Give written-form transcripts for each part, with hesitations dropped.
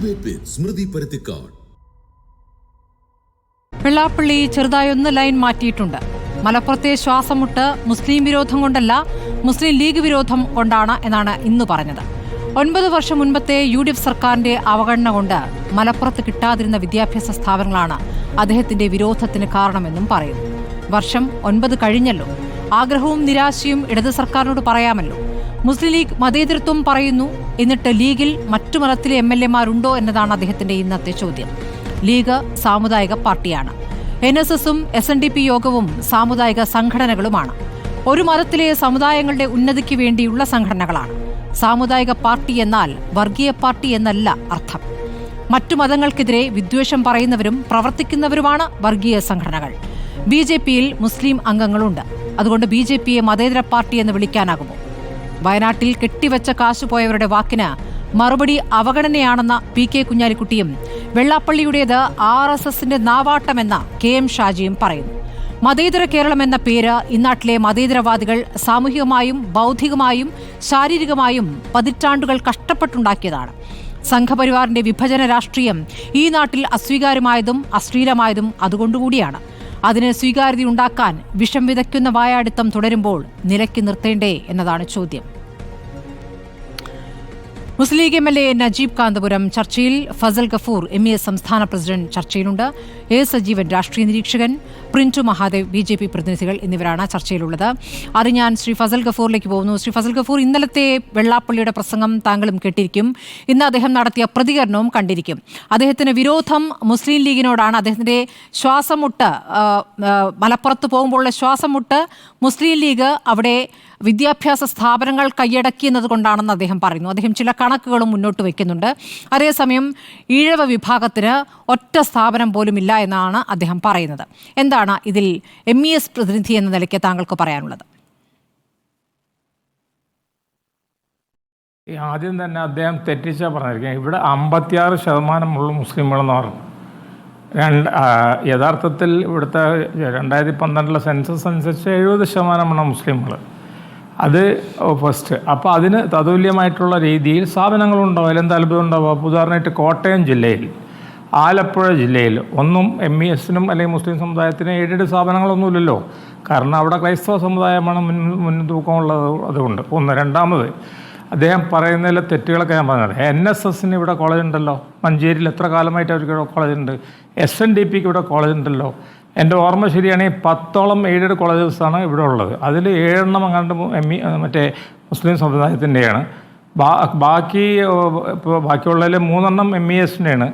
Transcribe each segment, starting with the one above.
Debate with Smruthy Paruthikad. Vellappally ചെറുതായൊന്ന് line മാറ്റിയിട്ടുണ്ട്. മലപ്പുറത്തെ ശ്വാസമുട്ട് മുസ്ലിം വിരോധം കൊണ്ടല്ല, മുസ്ലിം ലീഗ് വിരോധം കൊണ്ടാണ് എന്നാണ് ഇന്ന് പറഞ്ഞത്. 9 വർഷം മുൻപത്തെ UDF സർക്കാരിന്റെ അവഗണന കൊണ്ട് മലപ്പുറത്ത് കിട്ടാതിരുന്ന വിദ്യാഭ്യാസ സ്ഥാപനങ്ങളാണ് അദ്ദേഹത്തിന്റെ വിരോധത്തിന് കാരണമെന്നും പറയുന്നു. വർഷം 9 കഴിഞ്ഞല്ലോ. ആഗ്രഹവും നിരാശയും ഇടത് സർക്കാരിനോട് പറയാമല്ലോ. മുസ്ലിം ലീഗ് മതേതരത്വം പറയുന്നു, എന്നിട്ട് ലീഗിൽ മറ്റു മതത്തിലെ MLA-മാരുണ്ടോ എന്നതാണ് അദ്ദേഹത്തിന്റെ ഇന്നത്തെ ചോദ്യം. ലീഗ് സാമുദായിക പാർട്ടിയാണ്. NSSഉം SNDP യോഗവും സാമുദായിക സംഘടനകളുമാണ്. ഒരു മതത്തിലെ സമുദായങ്ങളുടെ ഉന്നതിക്ക് വേണ്ടിയുള്ള സംഘടനകളാണ്. സാമുദായിക പാർട്ടി എന്നാൽ വർഗീയ പാർട്ടി എന്നല്ല അർത്ഥം. മറ്റു മതങ്ങൾക്കെതിരെ വിദ്വേഷം പറയുന്നവരും പ്രവർത്തിക്കുന്നവരുമാണ് വർഗീയ സംഘടനകൾ. BJP-യിൽ മുസ്ലിം അംഗങ്ങളുണ്ട്. അതുകൊണ്ട് BJP-യെ മതേതര പാർട്ടി എന്ന് വിളിക്കാനാകുമോ? വയനാട്ടിൽ കെട്ടിവെച്ച കാശുപോയവരുടെ വാക്കിന് മറുപടി അവഗണനയാണെന്ന PK കുഞ്ഞാലിക്കുട്ടിയും വെള്ളാപ്പള്ളിയുടേത് RSSന്റെ നാവാട്ടമെന്ന KM ഷാജിയും പറയുന്നു. മതേതര കേരളം എന്ന പേര് ഇന്നാട്ടിലെ മതേതരവാദികൾ സാമൂഹികമായും ബൗദ്ധികമായും ശാരീരികമായും പതിറ്റാണ്ടുകൾ കഷ്ടപ്പെട്ടുണ്ടാക്കിയതാണ്. സംഘപരിവാറിന്റെ വിഭജന രാഷ്ട്രീയം ഈ നാട്ടിൽ അസ്വീകാര്യമായതും അശ്ലീലമായതും അതുകൊണ്ടുകൂടിയാണ്. അതിന് സ്വീകാര്യതയുണ്ടാക്കാൻ വിഷം വിതയ്ക്കുന്ന വായാടിത്തം തുടരുമ്പോൾ നിലയ്ക്ക് നിർത്തേണ്ടേ എന്നതാണ് ചോദ്യം. മുസ്ലിം ലീഗ് MLA നജീബ് കാന്തപുരം ചർച്ചയിൽ, ഫസൽ ഗഫൂർ MES സംസ്ഥാന പ്രസിഡന്റ് ചർച്ചയിലുണ്ട്, A സജീവൻ രാഷ്ട്രീയ നിരീക്ഷകൻ, പ്രിൻറ്റു മഹാദേവ് BJP പ്രതിനിധികൾ എന്നിവരാണ് ചർച്ചയിലുള്ളത്. അത് ഞാൻ ശ്രീ ഫസൽ ഗഫൂറിലേക്ക് പോകുന്നു. ശ്രീ ഫസൽ ഗഫൂർ, ഇന്നലത്തെ വെള്ളാപ്പള്ളിയുടെ പ്രസംഗം താങ്കളും കേട്ടിരിക്കും. ഇന്ന് അദ്ദേഹം നടത്തിയ പ്രതികരണവും കണ്ടിരിക്കും. അദ്ദേഹത്തിന് വിരോധം മുസ്ലിം ലീഗിനോടാണ്. അദ്ദേഹത്തിന്റെ ശ്വാസമുട്ട്, മലപ്പുറത്ത് പോകുമ്പോഴുള്ള ശ്വാസമുട്ട് മുസ്ലിം ലീഗ് അവിടെ വിദ്യാഭ്യാസ സ്ഥാപനങ്ങൾ കൈയടക്കി എന്നതുകൊണ്ടാണെന്ന് അദ്ദേഹം പറയുന്നു. അദ്ദേഹം ചില കണക്കുകളും മുന്നോട്ട് വയ്ക്കുന്നുണ്ട്. അതേസമയം ഈഴവ വിഭാഗത്തിന് ഒറ്റ സ്ഥാപനം പോലും ഇല്ല എന്നാണ് അദ്ദേഹം പറയുന്നത്. എന്താണ് ഇതിൽ MES പ്രതിനിധി എന്ന നിലയ്ക്ക് താങ്കൾക്ക് പറയാനുള്ളത്? ആദ്യം തന്നെ അദ്ദേഹം തെറ്റിച്ചാ പറഞ്ഞിരിക്കുക. ഇവിടെ 56% മുസ്ലിമുകളെന്ന് പറഞ്ഞു. യഥാർത്ഥത്തിൽ ഇവിടുത്തെ 2012 സെൻസസ് അനുസരിച്ച് 70% മുസ്ലിമുകൾ. അത് ഫസ്റ്റ്. അപ്പോൾ അതിന് തതുല്യമായിട്ടുള്ള രീതിയിൽ സ്ഥാപനങ്ങളുണ്ടാവും. അതിലെന്ത് അത്ഭുതം ഉണ്ടാവുക? ഉദാഹരണമായിട്ട് കോട്ടയം ജില്ലയിൽ, ആലപ്പുഴ ജില്ലയിൽ ഒന്നും MESനും അല്ലെങ്കിൽ മുസ്ലിം സമുദായത്തിന് എയ്ഡഡ് സ്ഥാപനങ്ങളൊന്നുമില്ലല്ലോ. കാരണം അവിടെ ക്രൈസ്തവ സമുദായമാണ് മുൻതൂക്കമുള്ളത്. അതുകൊണ്ട് ഒന്ന്. രണ്ടാമത്, അദ്ദേഹം പറയുന്നതിൽ തെറ്റുകളൊക്കെ ഞാൻ പറഞ്ഞത്, NSSന് ഇവിടെ കോളേജ് ഉണ്ടല്ലോ. മഞ്ചേരിയിൽ എത്ര കാലമായിട്ട് അവർക്ക് ഇവിടെ കോളേജ് ഉണ്ട്. SNDPക്ക് ഇവിടെ കോളേജ് ഉണ്ടല്ലോ. എൻ്റെ ഓർമ്മ ശരിയാണെങ്കിൽ 10ഓളം എയ്ഡഡ് കോളേജസാണ് ഇവിടെ ഉള്ളത്. അതിൽ 7 അങ്ങാണ്ട് മറ്റേ മുസ്ലിം സമുദായത്തിൻ്റെയാണ്. ബാക്കിയുള്ളതിൽ 3 MESൻ്റെയാണ്.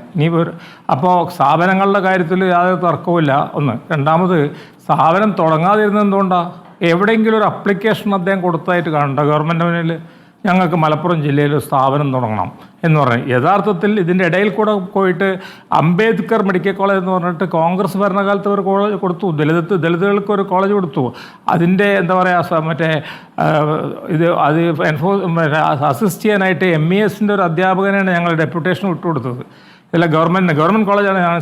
അപ്പോൾ സ്ഥാപനങ്ങളുടെ കാര്യത്തിൽ യാതൊരു തർക്കവുമില്ല. ഒന്ന്. രണ്ടാമത്, സ്ഥാപനം തുടങ്ങാതിരുന്നത് എന്തുകൊണ്ടാണ്? എവിടെയെങ്കിലും ഒരു അപ്ലിക്കേഷൻ അദ്ദേഹം കൊടുത്തതായിട്ട് കാണണ്ട ഗവൺമെൻറ് മുന്നിൽ, ഞങ്ങൾക്ക് മലപ്പുറം ജില്ലയിൽ ഒരു സ്ഥാപനം തുടങ്ങണം എന്ന് പറഞ്ഞു. യഥാർത്ഥത്തിൽ ഇതിൻ്റെ ഇടയിൽ കൂടെ പോയിട്ട് അംബേദ്കർ മെഡിക്കൽ കോളേജ് എന്ന് പറഞ്ഞിട്ട് കോൺഗ്രസ് ഭരണകാലത്ത് ഒരു കോളേജ് കൊടുത്തു. ദളിതുകൾക്ക് ഒരു കോളേജ് കൊടുത്തു. അതിൻ്റെ എന്താ പറയുക, മറ്റേ അസിസ്റ്റ് ചെയ്യാനായിട്ട് MESൻ്റെ ഒരു അധ്യാപകനാണ് ഞങ്ങൾ ഡെപ്യൂട്ടേഷൻ വിട്ടുകൊടുത്തത്. ഇല്ല, ഗവൺമെൻറ് കോളേജാണ് ഞാൻ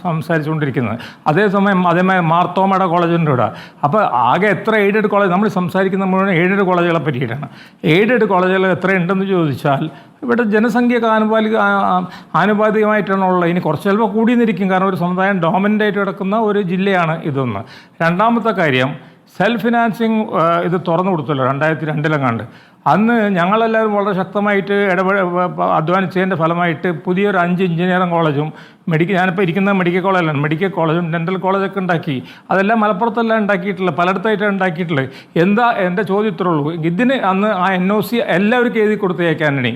സംസാരിച്ചുകൊണ്ടിരിക്കുന്നത്. അതേമാതിരി മാർത്തോമയുടെ കോളേജിൻ്റെ ഇവിടെ. അപ്പോൾ ആകെ എത്ര എയ്ഡഡ് കോളേജ് നമ്മൾ സംസാരിക്കുന്ന മുഴുവൻ എയ്ഡഡ് കോളേജുകളെ പറ്റിയിട്ടാണ്. എയ്ഡഡ് കോളേജുകൾ എത്ര ഉണ്ടെന്ന് ചോദിച്ചാൽ ഇവിടെ ജനസംഖ്യക്ക് ആനുപാതികമായിട്ടാണുള്ളത്. ഇനി കുറച്ച് ചിലപ്പോൾ കൂടിയെന്നിരിക്കും, കാരണം ഒരു സമുദായം ഡോമിനൻ്റായിട്ട് കിടക്കുന്ന ഒരു ജില്ലയാണ് ഇതൊന്ന്. രണ്ടാമത്തെ കാര്യം, സെൽഫ് ഫിനാൻസിങ് ഇത് തുറന്നു കൊടുത്തല്ലോ 2002 അന്ന് ഞങ്ങളെല്ലാവരും വളരെ ശക്തമായിട്ട് അധ്വാനിച്ചതിൻ്റെ ഫലമായിട്ട് പുതിയൊരു 5 എഞ്ചിനീയറിംഗ് കോളേജും ഞാനിപ്പോൾ ഇരിക്കുന്ന മെഡിക്കൽ കോളേജിലാണ്, മെഡിക്കൽ കോളേജും ഡെൻ്റൽ കോളേജൊക്കെ ഉണ്ടാക്കി. അതെല്ലാം മലപ്പുറത്തെല്ലാം ഉണ്ടാക്കിയിട്ടുള്ളത്, പലയിടത്തായിട്ടാണ് ഉണ്ടാക്കിയിട്ടുള്ളത്. എന്താ എൻ്റെ ചോദ്യത്തിലുള്ളൂ, ഇതിന് അന്ന് ആ NOC എല്ലാവർക്കും എഴുതി കൊടുത്തേക്കാനാണ്.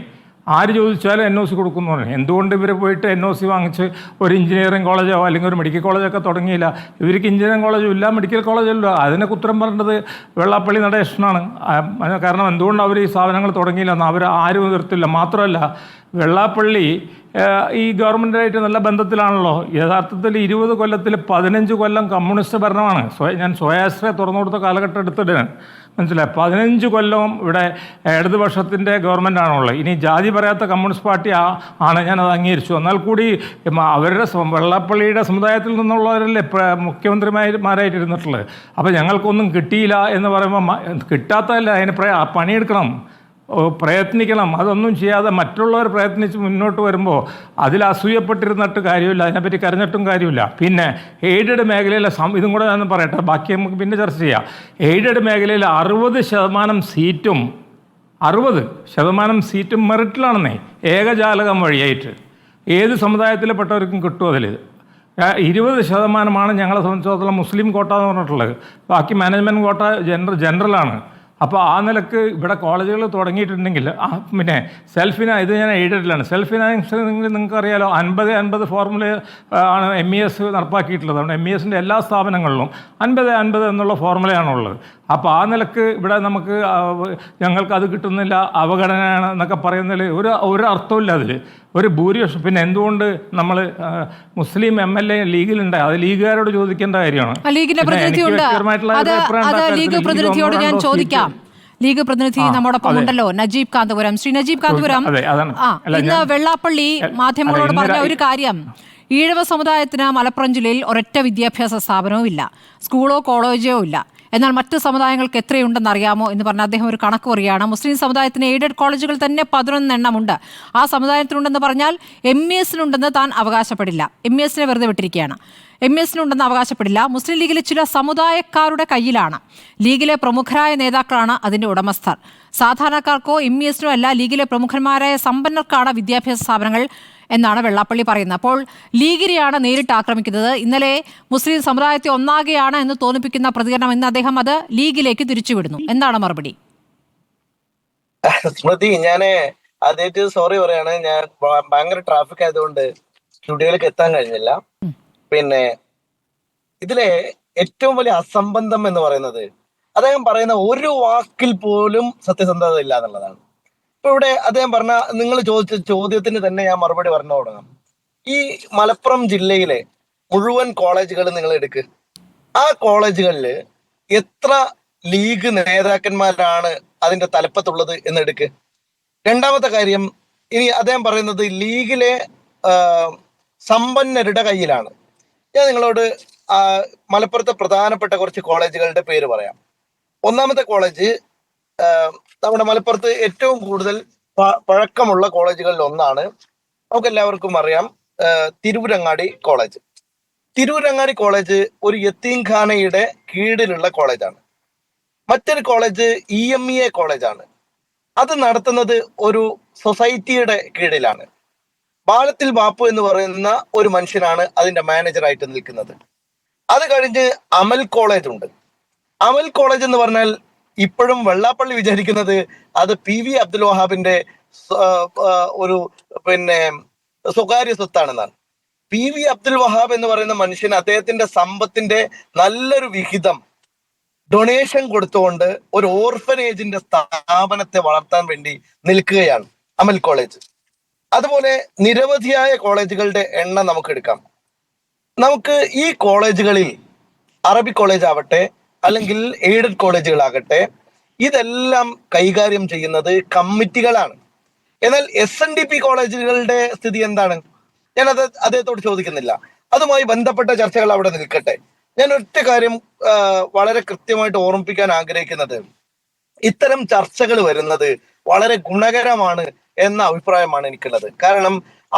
ആര് ചോദിച്ചാലും NOC കൊടുക്കുന്നു പറഞ്ഞു. എന്തുകൊണ്ട് ഇവർ പോയിട്ട് NOC വാങ്ങിച്ച് ഒരു എഞ്ചിനീയറിംഗ് കോളേജോ അല്ലെങ്കിൽ ഒരു മെഡിക്കൽ കോളേജൊക്കെ തുടങ്ങിയില്ല? ഇവർക്ക് എഞ്ചിനീയറിംഗ് കോളേജും ഇല്ല, മെഡിക്കൽ കോളേജും ഇല്ല. അതിനൊക്കെ ഉത്തരം പറഞ്ഞത് വെള്ളാപ്പള്ളി നടേശനാണ്. കാരണം എന്തുകൊണ്ട് അവർ ഈ സ്ഥാപനങ്ങൾ തുടങ്ങിയില്ലെന്ന് അവർ ആരും എതിർത്തില്ല. മാത്രമല്ല, വെള്ളാപ്പള്ളി ഈ ഗവൺമെൻറ്റായിട്ട് നല്ല ബന്ധത്തിലാണല്ലോ. യഥാർത്ഥത്തിൽ 20 കൊല്ലത്തിൽ 15 കൊല്ലം കമ്മ്യൂണിസ്റ്റ് ഭരണമാണ്. ഞാൻ സ്വയാശ്രയ തുറന്നു കൊടുത്ത കാലഘട്ടം എടുത്തിട്ടാണ്, മനസ്സിലായി. 15 കൊല്ലവും ഇവിടെ ഇടതുപക്ഷത്തിൻ്റെ ഗവൺമെൻറ്റാണുള്ളത്. ഇനി ജാതി പറയാത്ത കമ്മ്യൂണിസ്റ്റ് പാർട്ടി ആണ്, ഞാനത് അംഗീകരിച്ചു. എന്നാൽ കൂടി അവരുടെ വെള്ളാപ്പള്ളിയുടെ സമുദായത്തിൽ നിന്നുള്ളവരല്ലേ മുഖ്യമന്ത്രിമാരായിട്ട് ഇരുന്നിട്ടുള്ളത്. അപ്പോൾ ഞങ്ങൾക്കൊന്നും കിട്ടിയില്ല എന്ന് പറയുമ്പോൾ കിട്ടാത്തതല്ല, അതിന് പണിയെടുക്കണം. പ്രയത്നിക്കണം. അതൊന്നും ചെയ്യാതെ മറ്റുള്ളവർ പ്രയത്നിച്ച് മുന്നോട്ട് വരുമ്പോൾ അതിൽ അസൂയപ്പെട്ടിരുന്നിട്ട് കാര്യമില്ല, അതിനെപ്പറ്റി കരഞ്ഞിട്ടും കാര്യമില്ല. പിന്നെ എയ്ഡഡ് മേഖലയിലെ ഇതും കൂടെ ഞാൻ പറയട്ടെ, ബാക്കി നമുക്ക് പിന്നെ ചർച്ച ചെയ്യാം. എയ്ഡഡ് മേഖലയിൽ 60% സീറ്റും മെറിറ്റിലാണെന്നേ, ഏകജാലകം വഴിയായിട്ട് ഏത് സമുദായത്തിൽപ്പെട്ടവർക്കും കിട്ടും. അതിൽ 20% ഞങ്ങളെ സംബന്ധിച്ചിടത്തോളം മുസ്ലിം കോട്ട എന്ന് പറഞ്ഞിട്ടുള്ളത്, ബാക്കി മാനേജ്മെൻറ്റ് കോട്ട ജനറലാണ്. അപ്പോൾ ആ നിലക്ക് ഇവിടെ കോളേജുകൾ തുടങ്ങിയിട്ടുണ്ടെങ്കിൽ പിന്നെ ഇത് ഞാൻ എയ്ഡഡിലാണ്. സെൽഫ് ഫിനാൻസ് നിങ്ങൾക്ക് അറിയാലോ, 50-50 ഫോർമുല ആണ് MES നടപ്പാക്കിയിട്ടുള്ളത്. അതുകൊണ്ട് MESൻ്റെ എല്ലാ സ്ഥാപനങ്ങളിലും 50-50 എന്നുള്ള ഫോർമുലയാണുള്ളത്. അപ്പോൾ ആ നിലക്ക് ഇവിടെ നമുക്ക് ഞങ്ങൾക്ക് അത് കിട്ടുന്നില്ല, അവഗണനയാണ് എന്നൊക്കെ പറയുന്നതിൽ ഒരു അർത്ഥമില്ല. അതിൽ ഒരു ഭൂരിപക്ഷം. പിന്നെ എന്തുകൊണ്ട് നമ്മൾ മുസ്ലിം MLA ലീഗിലുണ്ട്, അത് ലീഗുകാരോട് ചോദിക്കേണ്ട കാര്യമാണ്. ലീഗ് പ്രതിനിധി നമ്മോടൊപ്പം ഉണ്ടല്ലോ, നജീബ് കാന്തപുരം. ശ്രീ നജീബ് കാന്തപുരം, ഇന്ന് വെള്ളാപ്പള്ളി മാധ്യമങ്ങളോട് പറഞ്ഞ ഒരു കാര്യം, ഈഴവ സമുദായത്തിന് മലപ്പുറം ജില്ലയിൽ ഒരൊറ്റ വിദ്യാഭ്യാസ സ്ഥാപനവും ഇല്ല, സ്കൂളോ കോളേജോ ഇല്ല. എന്നാൽ മറ്റ് സമുദായങ്ങൾക്ക് എത്രയുണ്ടെന്ന് അറിയാമോ എന്ന് പറഞ്ഞ് അദ്ദേഹം ഒരു കണക്ക് പറയുകയാണ്. മുസ്ലിം സമുദായത്തിന് എയ്ഡഡ് കോളേജുകൾ തന്നെ 11 എണ്ണമുണ്ട്. ആ സമുദായത്തിനുണ്ടെന്ന് പറഞ്ഞാൽ MESനുണ്ടെന്ന് താൻ അവകാശപ്പെടില്ല. MESനെ വെറുതെ വിട്ടിരിക്കുകയാണ്. MESനുണ്ടെന്ന് അവകാശപ്പെടില്ല. മുസ്ലിം ലീഗിലെ ചില സമുദായക്കാരുടെ കയ്യിലാണ്. ലീഗിലെ പ്രമുഖരായ നേതാക്കളാണ് അതിൻ്റെ ഉടമസ്ഥർ. സാധാരണക്കാർക്കോ MESനോ അല്ല, ലീഗിലെ പ്രമുഖന്മാരായ സമ്പന്നർക്കാണ് വിദ്യാഭ്യാസ സ്ഥാപനങ്ങൾ എന്നാണ് വെള്ളാപ്പള്ളി പറയുന്നത്. അപ്പോൾ ലീഗിനെയാണ് നേരിട്ട് ആക്രമിക്കുന്നത്. ഇന്നലെ മുസ്ലിം സമുദായത്തെ ഒന്നാകെയാണ് എന്ന് തോന്നിപ്പിക്കുന്ന പ്രതികരണം ഇന്ന് അദ്ദേഹം അത് ലീഗിലേക്ക് തിരിച്ചുവിടുന്നു. എന്താണ് മറുപടി? സ്മൃതി, ഞാന് ആദ്യമായിട്ട് സോറി പറയാണ്. ഞാൻ ഭയങ്കര ട്രാഫിക് ആയതുകൊണ്ട് സ്റ്റുഡിയോയിലേക്ക് എത്താൻ കഴിഞ്ഞില്ല. പിന്നെ ഇതിലെ ഏറ്റവും വലിയ അസംബന്ധം എന്ന് പറയുന്നത്, അദ്ദേഹം പറയുന്ന ഒരു വാക്കിൽ പോലും സത്യസന്ധത ഇല്ല എന്നുള്ളതാണ്. ഇപ്പൊ ഇവിടെ അദ്ദേഹം പറഞ്ഞ, നിങ്ങൾ ചോദിച്ച ചോദ്യത്തിന് തന്നെ ഞാൻ മറുപടി പറഞ്ഞു തുടങ്ങാം. ഈ മലപ്പുറം ജില്ലയിലെ മുഴുവൻ കോളേജുകൾ നിങ്ങൾ എടുക്ക്. ആ കോളേജുകളിൽ എത്ര ലീഗ് നേതാക്കന്മാരാണ് അതിന്റെ തലപ്പത്തുള്ളത് എന്ന് എടുക്ക്. രണ്ടാമത്തെ കാര്യം, ഇനി അദ്ദേഹം പറയുന്നത് ലീഗിലെ സമ്പന്നരുടെ കയ്യിലാണ്. ഞാൻ നിങ്ങളോട് മലപ്പുറത്തെ പ്രധാനപ്പെട്ട കുറച്ച് കോളേജുകളുടെ പേര് പറയാം. ഒന്നാമത്തെ കോളേജ് നമ്മുടെ മലപ്പുറത്ത് ഏറ്റവും കൂടുതൽ പഴക്കമുള്ള കോളേജുകളിൽ ഒന്നാണ്, നമുക്ക് എല്ലാവർക്കും അറിയാം, തിരൂരങ്ങാടി കോളേജ്. തിരൂരങ്ങാടി കോളേജ് ഒരു യത്തീംഖാനയുടെ കീഴിലുള്ള കോളേജാണ്. മറ്റൊരു കോളേജ് EMEA കോളേജാണ്. അത് നടത്തുന്നത് ഒരു സൊസൈറ്റിയുടെ കീഴിലാണ്. ബാലത്തിൽ ബാപ്പു എന്ന് പറയുന്ന ഒരു മനുഷ്യനാണ് അതിന്റെ മാനേജറായിട്ട് നിൽക്കുന്നത്. അത് കഴിഞ്ഞ് അമൽ കോളേജ് ഉണ്ട്. അമൽ കോളേജ് എന്ന് പറഞ്ഞാൽ ഇപ്പോഴും വെള്ളാപ്പള്ളി വിചാരിക്കുന്നത് അത് PV അബ്ദുൽ വഹാബിന്റെ ഒരു സ്വകാര്യ സ്വത്താണെന്നാണ്. PV അബ്ദുൽ വഹാബ് എന്ന് പറയുന്ന മനുഷ്യൻ അദ്ദേഹത്തിന്റെ സമ്പത്തിന്റെ നല്ലൊരു വിഹിതം ഡൊണേഷൻ കൊടുത്തുകൊണ്ട് ഒരു ഓർഫനേജിന്റെ സ്ഥാപനത്തെ വളർത്താൻ വേണ്ടി നിൽക്കുകയാണ് അമൽ കോളേജ്. അതുപോലെ നിരവധിയായ കോളേജുകളുടെ എണ്ണം നമുക്ക് എടുക്കാം. നമുക്ക് ഈ കോളേജുകളിൽ അറബിക് കോളേജ് ആവട്ടെ അല്ലെങ്കിൽ എയ്ഡഡ് കോളേജുകളാകട്ടെ, ഇതെല്ലാം കൈകാര്യം ചെയ്യുന്നത് കമ്മിറ്റികളാണ്. എന്നാൽ SNDP കോളേജുകളുടെ സ്ഥിതി എന്താണ്? ഞാൻ അദ്ദേഹത്തോട് ചോദിക്കുന്നില്ല. അതുമായി ബന്ധപ്പെട്ട ചർച്ചകൾ അവിടെ നിൽക്കട്ടെ. ഞാൻ ഒറ്റ കാര്യം വളരെ കൃത്യമായിട്ട് ഓർമ്മിപ്പിക്കാൻ ആഗ്രഹിക്കുന്നത്, ഇത്തരം ചർച്ചകൾ വരുന്നത് വളരെ ഗുണകരമാണ് എന്ന അഭിപ്രായമാണ് എനിക്കുള്ളത്. കാരണം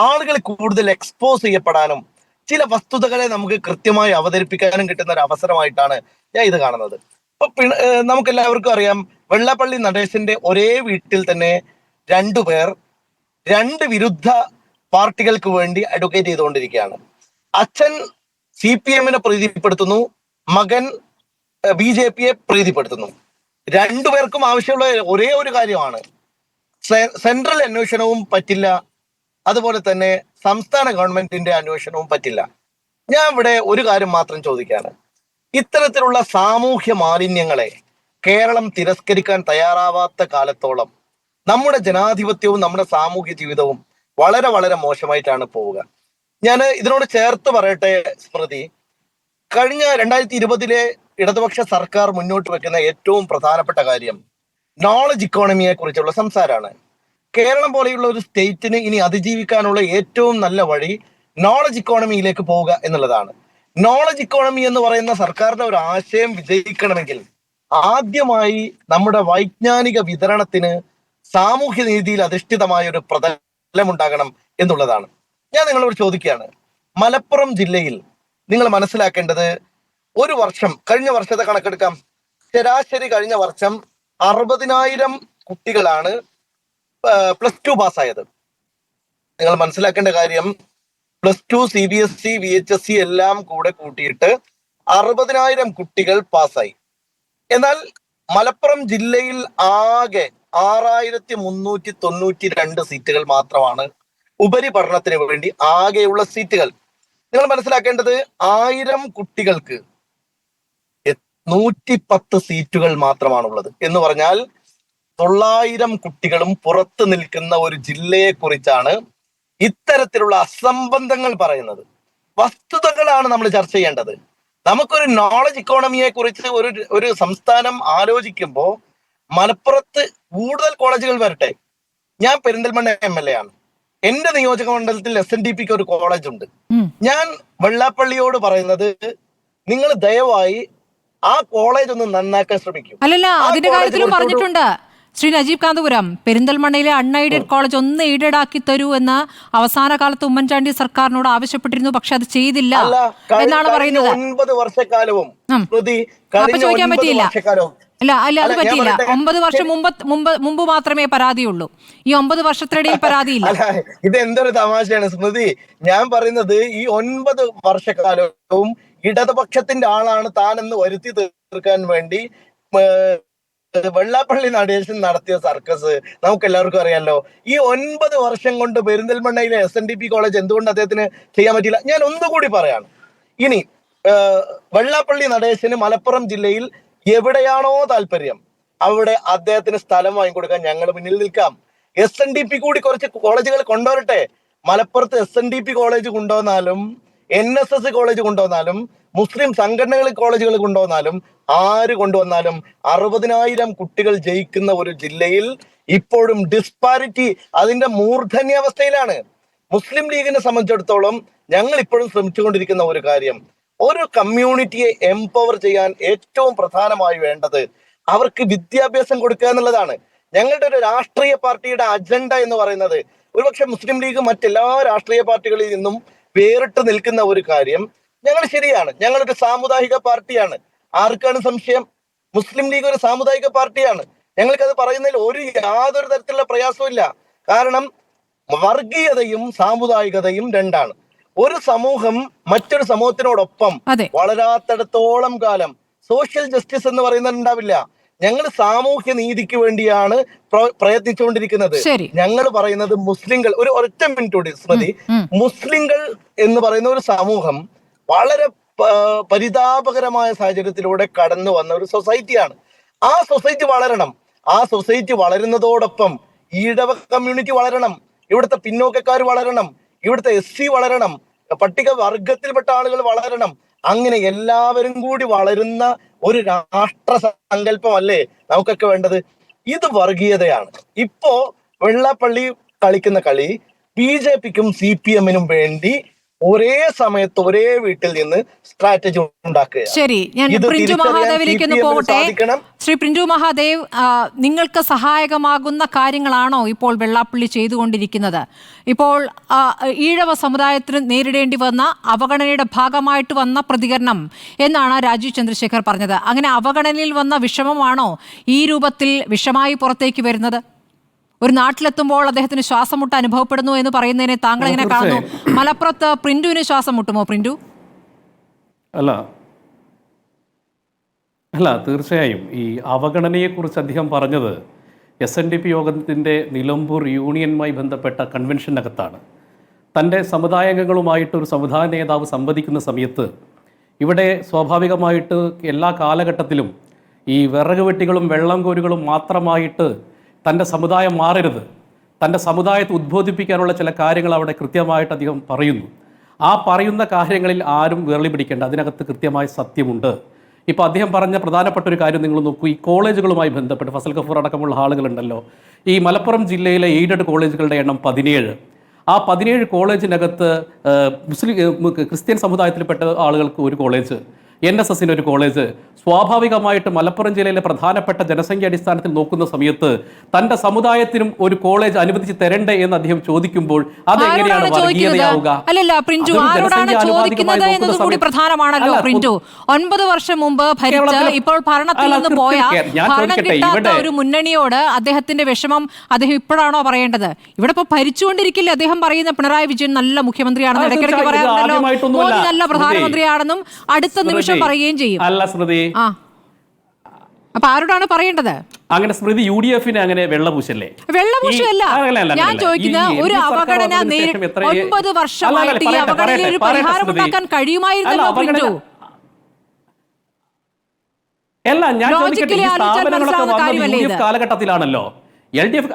ആളുകൾ കൂടുതൽ എക്സ്പോസ് ചെയ്യപ്പെടാനും ചില വസ്തുതകളെ നമുക്ക് കൃത്യമായി അവതരിപ്പിക്കാനും കിട്ടുന്ന ഒരു അവസരമായിട്ടാണ് ഞാൻ ഇത് കാണുന്നത്. ഇപ്പൊ നമുക്ക് എല്ലാവർക്കും അറിയാം, വെള്ളാപ്പള്ളി നടേശന്റെ ഒരേ വീട്ടിൽ തന്നെ 2 പേർ 2 വിരുദ്ധ പാർട്ടികൾക്ക് വേണ്ടി അഡ്വക്കേറ്റ് ചെയ്തുകൊണ്ടിരിക്കുകയാണ്. അച്ഛൻ CPM-നെ പ്രീതിപ്പെടുത്തുന്നു, മകൻ BJP-യെ പ്രീതിപ്പെടുത്തുന്നു. 2 പേർക്കും ആവശ്യമുള്ള ഒരേ ഒരു കാര്യമാണ്, സെൻട്രൽ അന്വേഷണവും പറ്റില്ല, അതുപോലെ തന്നെ സംസ്ഥാന ഗവൺമെന്റിന്റെ അന്വേഷണവും പറ്റില്ല. ഞാൻ ഇവിടെ ഒരു കാര്യം മാത്രം ചോദിക്കാണ്. ഇത്തരത്തിലുള്ള സാമൂഹ്യ മാലിന്യങ്ങളെ കേരളം തിരസ്കരിക്കാൻ തയ്യാറാവാത്ത കാലത്തോളം നമ്മുടെ ജനാധിപത്യവും നമ്മുടെ സാമൂഹ്യ ജീവിതവും വളരെ വളരെ മോശമായിട്ടാണ് പോവുക. ഞാൻ ഇതിനോട് ചേർത്ത് പറയട്ടെ സ്മൃതി, കഴിഞ്ഞ 2020 ഇടതുപക്ഷ സർക്കാർ മുന്നോട്ട് വെക്കുന്ന ഏറ്റവും പ്രധാനപ്പെട്ട കാര്യം നോളജ് ഇക്കോണമിയെ കുറിച്ചുള്ള സംസാരമാണ്. കേരളം പോലെയുള്ള ഒരു സ്റ്റേറ്റിന് ഇനി അതിജീവിക്കാനുള്ള ഏറ്റവും നല്ല വഴി നോളജ് ഇക്കോണമിയിലേക്ക് പോവുക എന്നുള്ളതാണ്. നോളജ് ഇക്കോണമി എന്ന് പറയുന്ന സർക്കാരിന്റെ ഒരു ആശയം വിജയിക്കണമെങ്കിൽ ആദ്യമായി നമ്മുടെ വൈജ്ഞാനിക വിതരണത്തിന് സാമൂഹ്യ നീതിയിൽ അധിഷ്ഠിതമായ ഒരു പ്രതലമുണ്ടാകണം എന്നുള്ളതാണ്. ഞാൻ നിങ്ങളോട് ചോദിക്കുകയാണ്, മലപ്പുറം ജില്ലയിൽ നിങ്ങൾ മനസ്സിലാക്കേണ്ടത്, ഒരു വർഷം, കഴിഞ്ഞ വർഷത്തെ കണക്കെടുക്കാം, ശരാശരി കഴിഞ്ഞ വർഷം 60,000 കുട്ടികളാണ് +2 പാസ്സായത്. നിങ്ങൾ മനസ്സിലാക്കേണ്ട കാര്യം, +2 CBSE VHSE എല്ലാം കൂടെ കൂട്ടിയിട്ട് 60,000 കുട്ടികൾ പാസ്സായി. എന്നാൽ മലപ്പുറം ജില്ലയിൽ ആകെ 6,392 സീറ്റുകൾ മാത്രമാണ് ഉപരിപഠനത്തിന് വേണ്ടി ആകെയുള്ള സീറ്റുകൾ. നിങ്ങൾ മനസ്സിലാക്കേണ്ടത്, 1000 കുട്ടികൾക്ക് 110 സീറ്റുകൾ മാത്രമാണുള്ളത്. എന്ന് പറഞ്ഞാൽ 900 കുട്ടികളും പുറത്തു നിൽക്കുന്ന ഒരു ജില്ലയെ കുറിച്ചാണ് ഇത്തരത്തിലുള്ള അസംബന്ധങ്ങൾ പറയുന്നത്. വസ്തുതകളാണ് നമ്മൾ ചർച്ച ചെയ്യേണ്ടത്. നമുക്കൊരു നോളജ് ഇക്കോണമിയെ കുറിച്ച് ഒരു സംസ്ഥാനം ആലോചിക്കുമ്പോൾ മലപ്പുറത്ത് കൂടുതൽ കോളേജുകൾ വരട്ടെ. ഞാൻ പെരിന്തൽമണ്ണ MLA ആണ്. എന്റെ നിയോജക മണ്ഡലത്തിൽ SNDPക്ക് ഒരു കോളേജ് ഉണ്ട്. ഞാൻ വെള്ളാപ്പള്ളിയോട് പറയുന്നത്, നിങ്ങൾ ദയവായി ആ കോളേജ് ഒന്ന് നന്നാക്കാൻ ശ്രമിക്കും. അല്ലല്ല, അതിന്റെ കാര്യത്തിലും പറഞ്ഞിട്ടുണ്ട് ശ്രീ നജീബ് കാന്തപുരം. പെരിന്തൽമണ്ണയിലെ അൺഎയ്ഡഡ് കോളേജ് ഒന്ന് എയ്ഡഡ് ആക്കി തരൂ എന്ന് അവസാന കാലത്ത് ഉമ്മൻചാണ്ടി സർക്കാരിനോട് ആവശ്യപ്പെട്ടിരുന്നു. പക്ഷെ അത് ചെയ്തില്ല എന്നാണ് പറയുന്നത്. 9 വർഷക്കാലവും അപ്പൊ ചോദിക്കാൻ പറ്റിയില്ല. അല്ല, അത് പറ്റിയില്ല. 9 വർഷം മുമ്പ് മാത്രമേ പരാതിയുള്ളൂ. ഈ 9 വർഷത്തിനിടയിൽ പരാതിയില്ല. ഇത് എന്തൊരു തമാശയാണ് സ്മൃതി. ഞാൻ പറയുന്നത്, ഈ 9 വർഷക്കാലവും ഇടതുപക്ഷത്തിന്റെ ആളാണ് താനെന്ന് വരുത്തി തീർക്കാൻ വേണ്ടി വെള്ളാപ്പള്ളി നടേശൻ നടത്തിയ സർക്കസ് നമുക്ക് എല്ലാവർക്കും അറിയാലോ. ഈ 9 വർഷം കൊണ്ട് പെരിന്തൽമണ്ണയിലെ SNDP കോളേജ് എന്തുകൊണ്ട് അദ്ദേഹത്തിന് ചെയ്യാൻ പറ്റിയില്ല? ഞാൻ ഒന്നുകൂടി പറയാണ്. ഇനി വെള്ളാപ്പള്ളി നടേശന് മലപ്പുറം ജില്ലയിൽ എവിടെയാണോ താല്പര്യം അവിടെ അദ്ദേഹത്തിന് സ്ഥലം വാങ്ങിക്കൊടുക്കാൻ ഞങ്ങൾ മുന്നിൽ നിൽക്കാം. SNDP കൂടി കുറച്ച് കോളേജുകൾ കൊണ്ടുവരട്ടെ. മലപ്പുറത്ത് SNDP കോളേജ് കൊണ്ടുവന്നാലും NSS കോളേജ് കൊണ്ടുവന്നാലും മുസ്ലിം സംഘടനകൾ കോളേജുകൾ കൊണ്ടുവന്നാലും ആര് കൊണ്ടുവന്നാലും 60,000 കുട്ടികൾ ജയിക്കുന്ന ഒരു ജില്ലയിൽ ഇപ്പോഴും ഡിസ്പാരിറ്റി അതിന്റെ മൂർധന്യാവസ്ഥയിലാണ്. മുസ്ലിം ലീഗിനെ സംബന്ധിച്ചിടത്തോളം ഞങ്ങൾ ഇപ്പോഴും ശ്രമിച്ചുകൊണ്ടിരിക്കുന്ന ഒരു കാര്യം, ഒരു കമ്മ്യൂണിറ്റിയെ എംപവർ ചെയ്യാൻ ഏറ്റവും പ്രധാനമായി വേണ്ടത് അവർക്ക് വിദ്യാഭ്യാസം കൊടുക്കുക എന്നുള്ളതാണ്. ഞങ്ങളുടെ ഒരു രാഷ്ട്രീയ പാർട്ടിയുടെ അജണ്ട എന്ന് പറയുന്നത്, ഒരുപക്ഷെ മുസ്ലിം ലീഗ് മറ്റെല്ലാ രാഷ്ട്രീയ പാർട്ടികളിൽ നിന്നും വേറിട്ട് നിൽക്കുന്ന ഒരു കാര്യം, ഞങ്ങൾ ശരിയാണ്, ഞങ്ങളൊരു സാമുദായിക പാർട്ടിയാണ്. ആർക്കാണ് സംശയം? മുസ്ലിം ലീഗ് ഒരു സാമുദായിക പാർട്ടിയാണ്. ഞങ്ങൾക്കത് പറയുന്നതിൽ യാതൊരു തരത്തിലുള്ള പ്രയാസവും ഇല്ല. കാരണം വർഗീയതയും സാമുദായികതയും രണ്ടാണ്. ഒരു സമൂഹം മറ്റൊരു സമൂഹത്തിനോടൊപ്പം വളരാത്തിടത്തോളം കാലം സോഷ്യൽ ജസ്റ്റിസ് എന്ന് പറയുന്നത് ഉണ്ടാവില്ല. ഞങ്ങൾ സാമൂഹ്യ നീതിക്ക് വേണ്ടിയാണ് പ്രയത്നിച്ചുകൊണ്ടിരിക്കുന്നത്. ഞങ്ങൾ പറയുന്നത് മുസ്ലിങ്ങൾ, ഒരു ഒറ്റ മിനിറ്റ് കൂടി സ്മൃതി, മുസ്ലിങ്ങൾ എന്ന് പറയുന്ന ഒരു സമൂഹം വളരെ പരിതാപകരമായ സാഹചര്യത്തിലൂടെ കടന്നു വന്ന ഒരു സൊസൈറ്റിയാണ്. ആ സൊസൈറ്റി വളരണം. ആ സൊസൈറ്റി വളരുന്നതോടൊപ്പം ഈഴവ കമ്മ്യൂണിറ്റി വളരണം, ഇവിടുത്തെ പിന്നോക്കക്കാർ വളരണം, ഇവിടുത്തെ SC വളരണം, പട്ടിക വർഗത്തിൽപ്പെട്ട ആളുകൾ വളരണം. അങ്ങനെ എല്ലാവരും കൂടി വളരുന്ന ഒരു രാഷ്ട്ര സങ്കല്പമല്ലേ നമുക്കൊക്കെ വേണ്ടത്? ഇത് വർഗീയതയാണ്. ഇപ്പോ വെള്ളാപ്പള്ളി കളിക്കുന്ന കളി BJPക്കും CPMനും വേണ്ടി ഒരേ സമയത്ത് ഒരേ വീട്ടിൽ നിന്ന് സ്ട്രാറ്റജി ഉണ്ടാക്കുക. ശരി, ഞാൻ പ്രിൻജു മഹാദേവിലേക്ക് പോകട്ടെ. ശ്രീ പ്രിൻജു മഹാദേവ്, നിങ്ങൾക്ക് സഹായകമാകുന്ന കാര്യങ്ങളാണോ ഇപ്പോൾ വെള്ളാപ്പള്ളി ചെയ്തുകൊണ്ടിരിക്കുന്നത്? ഇപ്പോൾ ഈഴവ സമുദായത്തിന് നേരിടേണ്ടി വന്ന അവഗണനയുടെ ഭാഗമായിട്ട് വന്ന പ്രതികരണം എന്നാണ് രാജീവ് ചന്ദ്രശേഖർ പറഞ്ഞത്. അങ്ങനെ അവഗണനയിൽ വന്ന വിഷമമാണോ ഈ രൂപത്തിൽ വിഷമായി പുറത്തേക്ക് വരുന്നത്? ഒരു നാട്ടിലെത്തുമ്പോൾ അദ്ദേഹത്തിന് ശ്വാസം മുട്ട് അനുഭവപ്പെടുന്നു എന്ന് പറയുന്നതിനെ താങ്കൾ എങ്ങനെ കാണുന്നു? മലപ്പുറത്ത് പ്രിന്റുവിന് ശ്വാസം മുട്ടുമോ? പ്രിന്റു അല്ല, തീർച്ചയായും ഈ അവഗണനയെക്കുറിച്ച് അദ്ദേഹം പറഞ്ഞത് SNDP യോഗത്തിൻ്റെ നിലമ്പൂർ യൂണിയനുമായി ബന്ധപ്പെട്ട കൺവെൻഷനകത്താണ്. തൻ്റെ സമുദായാംഗങ്ങളുമായിട്ടൊരു സമുദായ നേതാവ് സംവദിക്കുന്ന സമയത്ത് ഇവിടെ സ്വാഭാവികമായിട്ട് എല്ലാ കാലഘട്ടത്തിലും ഈ വിറക് വെട്ടികളും വെള്ളം കോരുകളും മാത്രമായിട്ട് തൻ്റെ സമുദായം മാറരുത്, തൻ്റെ സമുദായത്തെ ഉദ്ബോധിപ്പിക്കാനുള്ള ചില കാര്യങ്ങൾ അവിടെ കൃത്യമായിട്ട് അദ്ദേഹം പറയുന്നു. ആ പറയുന്ന കാര്യങ്ങളിൽ ആരും വിരളി പിടിക്കേണ്ട, അതിനകത്ത് കൃത്യമായ സത്യമുണ്ട്. ഇപ്പോൾ അദ്ദേഹം പറഞ്ഞ പ്രധാനപ്പെട്ട ഒരു കാര്യം നിങ്ങൾ നോക്കൂ, ഈ കോളേജുകളുമായി ബന്ധപ്പെട്ട് ഫസൽ ഗഫൂർ അടക്കമുള്ള ആളുകളുണ്ടല്ലോ. ഈ മലപ്പുറം ജില്ലയിലെ എയ്ഡഡ് കോളേജുകളുടെ എണ്ണം 17. ആ 17 കോളേജിനകത്ത് ക്രിസ്ത്യൻ സമുദായത്തിൽപ്പെട്ട ആളുകൾക്ക് ഒരു കോളേജ്, NSSന്റെ ഒരു കോളേജ്. സ്വാഭാവികമായിട്ട് മലപ്പുറം ജില്ലയിലെ പ്രധാനപ്പെട്ട ജനസംഖ്യ അടിസ്ഥാനത്തിൽ നോക്കുന്ന സമയത്ത് തന്റെ സമുദായത്തിനും ഒരു കോളേജ് അനുവദിച്ച് തരണ്ടേ എന്ന് അദ്ദേഹം ചോദിക്കുമ്പോൾ അതെങ്ങനെയാണ് വർഗീയതയാവുക? അല്ലല്ല പ്രിൻറ്റു, ആരോടാണ് ചോദിക്കുന്നത് എന്നത് കൂടി പ്രധാനമാണല്ലോ പ്രിൻറ്റു. 9 വർഷം മുമ്പ് ഭരിച്ച് ഇപ്പോൾ ഭരണത്തിൽ നിന്ന് പോയ ഭരണം കിട്ടാത്ത ഒരു മുന്നണിയോട് അദ്ദേഹത്തിന്റെ വിഷമം അദ്ദേഹം ഇപ്പോഴാണോ പറയേണ്ടത്? ഇവിടെ ഇപ്പൊ ഭരിച്ചുകൊണ്ടിരിക്കില്ല അദ്ദേഹം പറയുന്ന പിണറായി വിജയൻ നല്ല മുഖ്യമന്ത്രിയാണെന്ന് ഇടയ്ക്കിടയ്ക്ക് പറയാറുണ്ടല്ലോ, മോദി നല്ല പ്രധാനമന്ത്രിയാണെന്നും അടുത്ത നിമിഷം പറയുകയും ചെയ്യും. അല്ല സ്മൃതി, അപ്പൊ ആരോടാണ് പറയേണ്ടത്? അങ്ങനെ സ്മൃതി UDF-നെ അങ്ങനെ വെള്ളപൂശല്ലേ? വെള്ളപൂശല്ല. ഞാൻ ചോദിക്കുന്ന ഒരു അവഗണന 9 വർഷമായിട്ട് ഈ അവഗണനയിൽ ഒരു പരിഹാരം ഉണ്ടാക്കാൻ കഴിയുമായിരുന്നല്ലോ പ്രിൻറ്റു. അല്ല, ഞാൻ ചോദിക്കട്ടെ, ഈ സ്ഥാപനങ്ങളൊക്കെ വന്നത് UDF കാലഘട്ടത്തിലാണല്ലോ. LDF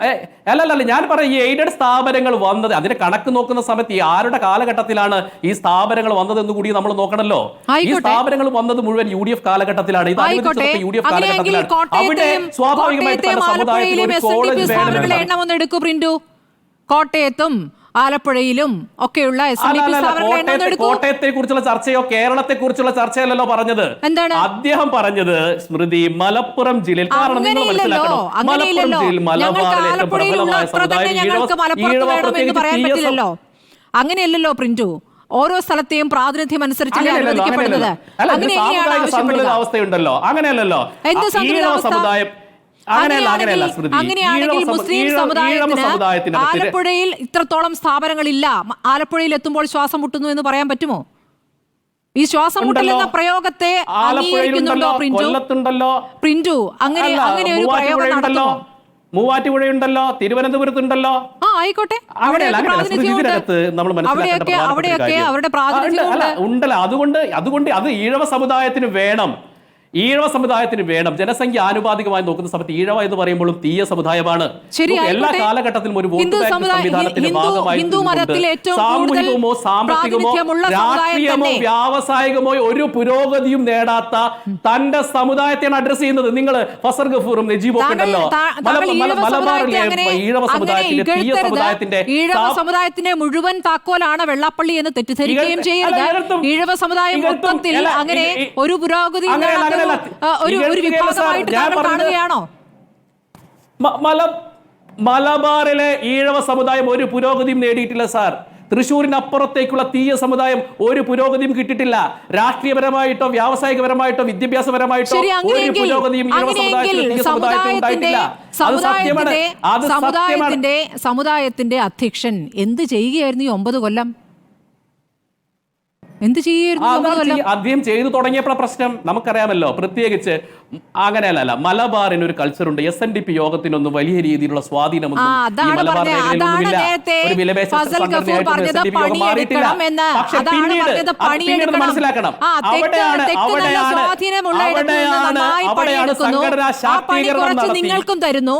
അല്ലല്ല, ഞാൻ പറയും ഈ എയ്ഡഡ് സ്ഥാപനങ്ങൾ വന്നത്, അതിന്റെ കണക്ക് നോക്കുന്ന സമയത്ത് ആരുടെ കാലഘട്ടത്തിലാണ് ഈ സ്ഥാപനങ്ങൾ വന്നതെന്ന് കൂടി നമ്മൾ നോക്കണമല്ലോ. ഈ സ്ഥാപനങ്ങൾ വന്നത് മുഴുവൻ UDF കാലഘട്ടത്തിലാണ്. ഇത് UDF കാലഘട്ടത്തിലാണ്. അവിടെ സ്വാഭാവികമായിട്ട് കോട്ടയത്തും ആലപ്പുഴയിലും ഒക്കെയുള്ള കോട്ടയത്തെ കുറിച്ചുള്ള ചർച്ചയോ കേരളത്തെ കുറിച്ചുള്ള ചർച്ചയല്ലല്ലോ പറഞ്ഞത്. എന്താണ് അദ്ദേഹം പറഞ്ഞത് സ്മൃതി? മലപ്പുറം ജില്ലയിൽ. കാരണം നിങ്ങൾ മനസ്സിലാക്കണം, മലപ്പുറം ജില്ലയിൽ മലബാറിലെ ഏറ്റവും പ്രബലമായ സമുദായം. അങ്ങനെയല്ലല്ലോ പ്രിൻറ്റു, ഓരോ സ്ഥലത്തെയും പ്രാതിനിധ്യം അനുസരിച്ച് അനുവദിക്കപ്പെടുന്നത്. അവസ്ഥയുണ്ടല്ലോ, അങ്ങനെയല്ലല്ലോ. സമുദായം അങ്ങനെയാണെങ്കിൽ മുസ്ലിം സമുദായത്തിന് ആലപ്പുഴയിൽ ഇത്രത്തോളം സ്ഥാപനങ്ങളില്ല. ആലപ്പുഴയിൽ എത്തുമ്പോൾ ശ്വാസം മുട്ടുന്നു എന്ന് പറയാൻ പറ്റുമോ? ഈ ശ്വാസം മുട്ടലെന്ന പ്രയോഗത്തെ അംഗീകരിക്കുന്നുണ്ടോ പ്രിൻറ്റു? അങ്ങനെ ഒരു പ്രയോഗം നടത്തുമോ? മൂവാറ്റുപുഴയുണ്ടല്ലോ, തിരുവനന്തപുരത്തുണ്ടല്ലോ. ആയിക്കോട്ടെ, അവിടെയൊക്കെ അവരുടെ പ്രാതിനിധ്യം ഉണ്ടല്ലോ. അതുകൊണ്ട് അത് ഈഴവ സമുദായത്തിന് വേണം. ഈഴവ സമുദായത്തിന് വേണം. ജനസംഖ്യ ആനുപാതികമായി നോക്കുന്ന സമയത്ത് ഈഴവ എന്ന് പറയുമ്പോഴും തീയ സമുദായമാണ്. എല്ലാ കാലഘട്ടത്തിലും ഒരു വോട്ട് ബാങ്ക് സംവിധാനത്തിന്റെ ഭാഗമായി സാമൂഹികമോ സാമ്പത്തികമോ രാഷ്ട്രീയമോ വ്യാവസായികമോ ഒരു പുരോഗതിയും നേടാത്ത തന്റെ സമുദായത്തെയാണ് അഡ്രസ് ചെയ്യുന്നത്. നിങ്ങൾ ഫസർ ഗഫൂറും നജീബും ഒക്കെ ഉണ്ടല്ലോ. മലബാറിലെ ഈഴവ സമുദായത്തിന്റെ തീയ സമുദായത്തിന്റെ മുഴുവൻ താക്കോലാണ് വെള്ളാപ്പള്ളി എന്ന് തെറ്റിദ്ധരിക്കുകയും ചെയ്യരുത്. ഈഴവ സമുദായം മൊത്തത്തിൽ അങ്ങനെ ഒരു പുരോഗതി ഒരു വിഭാഗമായിട്ട് കാണുകയാണോ? മലബാറിലെ ഈഴവ സമുദായം ഒരു പുരോഗതിയും നേടിയിട്ടില്ല സാർ. തൃശ്ശൂരിനപ്പുറത്തേക്കുള്ള തീയ സമുദായം ഒരു പുരോഗതിയും കിട്ടിയിട്ടില്ല. രാഷ്ട്രീയപരമായിട്ടോ വ്യാവസായികപരമായിട്ടോ വിദ്യാഭ്യാസപരമായിട്ടോ ഒരു പുരോഗതിയും ഈഴവ സമുദായത്തിൽ ഉണ്ടായിട്ടില്ല. സമുദായത്തിന്റെ അധ്യക്ഷൻ എന്ത് ചെയ്യുകയായിരുന്നു ഈ 9 കൊല്ലം? എന്ത് ചെയ്യായിരുന്നു? അദ്ദേഹം ചെയ്തു തുടങ്ങിയപ്പോൾ പ്രശ്നം നമുക്കറിയാമല്ലോ. പ്രത്യേകിച്ച് അങ്ങനെയല്ല, മലബാറിന് ഒരു കൾച്ചറുണ്ട്. SNDP യോഗത്തിനൊന്നും വലിയ രീതിയിലുള്ള സ്വാധീനമൊന്നും മനസ്സിലാക്കണം. നിങ്ങൾക്കും തരുന്നു,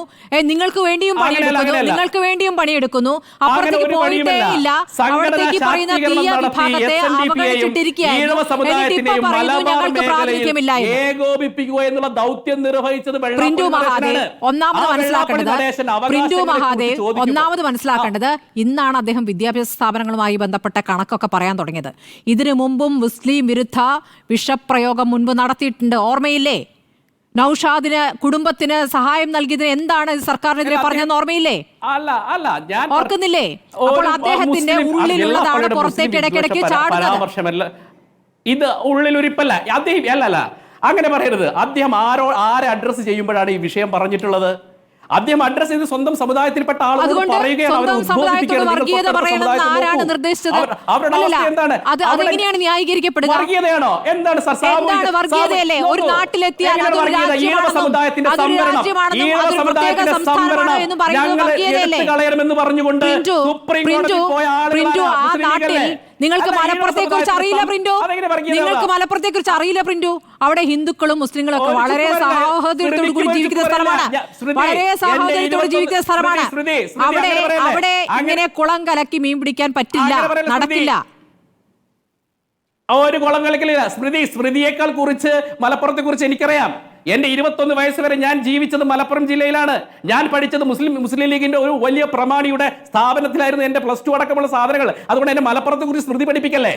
നിങ്ങൾക്ക് വേണ്ടിയും പണിയെടുക്കുന്നു. അപ്പുറത്തേക്ക് പോയിട്ടേ ഇല്ല. അവിടത്തേക്ക് പറയുന്ന തീയ വിഭാഗത്തെ ഏകോപിപ്പിക്കുക എന്നുള്ള ദൗത്യം നിർവഹിച്ചത് ഒന്നാമത് മനസ്സിലാക്കേണ്ടത് ഇന്നാണ് അദ്ദേഹം വിദ്യാഭ്യാസ സ്ഥാപനങ്ങളുമായി ബന്ധപ്പെട്ട കണക്കൊക്കെ പറയാൻ തുടങ്ങിയത്. ഇതിനു മുമ്പും മുസ്ലിം വിരുദ്ധ വിഷപ്രയോഗം മുൻപ് നടത്തിയിട്ടുണ്ട്, ഓർമ്മയില്ലേ? നൌഷാദിന് കുടുംബത്തിന് സഹായം നൽകിയതിന് എന്താണ് സർക്കാരിനെതിരെ പറഞ്ഞതെന്ന് ഓർമ്മയില്ലേ? ഓർക്കുന്നില്ലേ? അപ്പോൾ അദ്ദേഹത്തിന്റെ ഉള്ളിലുള്ളതാണ് പുറത്തേക്ക് ഇടയ്ക്കിടയ്ക്ക് ചാടുന്നത്. ഇത് ഉള്ളിലൊരിപ്പല്ല അദ്ദേഹം. അല്ലല്ല, അങ്ങനെ പറയരുത്. അദ്ദേഹം ആരെ അഡ്രസ് ചെയ്യുമ്പോഴാണ് ഈ വിഷയം പറഞ്ഞിട്ടുള്ളത്? അദ്ദേഹം അഡ്രസ് ചെയ്ത് സ്വന്തം സമുദായത്തിൽപ്പെട്ട ആളുകൾ പറയുകയാണ്. അതെങ്ങനെയാണ് ന്യായീകരിക്കപ്പെടുക? വർഗീയതയാണോ? എന്താണ് വർഗീയതയല്ലേ? ഒരു നാട്ടിലെത്തിയാൽ കളയണമെന്ന് പറഞ്ഞുകൊണ്ട് നിങ്ങൾക്ക് മലപ്പുറത്തെ കുറിച്ച് അറിയില്ല പ്രിന്റു? നിങ്ങൾക്ക് മലപ്പുറത്തെ കുറിച്ച് അറിയില്ല പ്രിന്റു? അവിടെ ഹിന്ദുക്കളും മുസ്ലിങ്ങളും ഒക്കെ വളരെ സഹോദരത്തോടു കൂടി ജീവിക്കുന്ന സ്ഥലമാണ്. വളരെ സഹോദരത്തോട് ജീവിക്കുന്ന സ്ഥലമാണ്. അവിടെ ഇങ്ങനെ കുളം കലക്കി മീൻ പിടിക്കാൻ പറ്റില്ല, നടക്കില്ല. ഒരു കുളം കലക്കില്ല. സ്മൃതിയേക്കാൾ കുറിച്ച് മലപ്പുറത്തെ കുറിച്ച് എനിക്കറിയാം. എന്റെ 21 വയസ്സ് വരെ ഞാൻ ജീവിച്ചത് മലപ്പുറം ജില്ലയിലാണ്. ഞാൻ പഠിച്ചത് മുസ്ലിം ലീഗിന്റെ ഒരു വലിയ പ്രമാണിയുടെ സ്ഥാപനത്തിലായിരുന്നു എന്റെ +2 അടക്കമുള്ള സാധനങ്ങൾ. അതുകൊണ്ട് എന്നെ മലപ്പുറത്തെ കുറിച്ച് സ്മൃതി പഠിപ്പിക്കല്ലേ.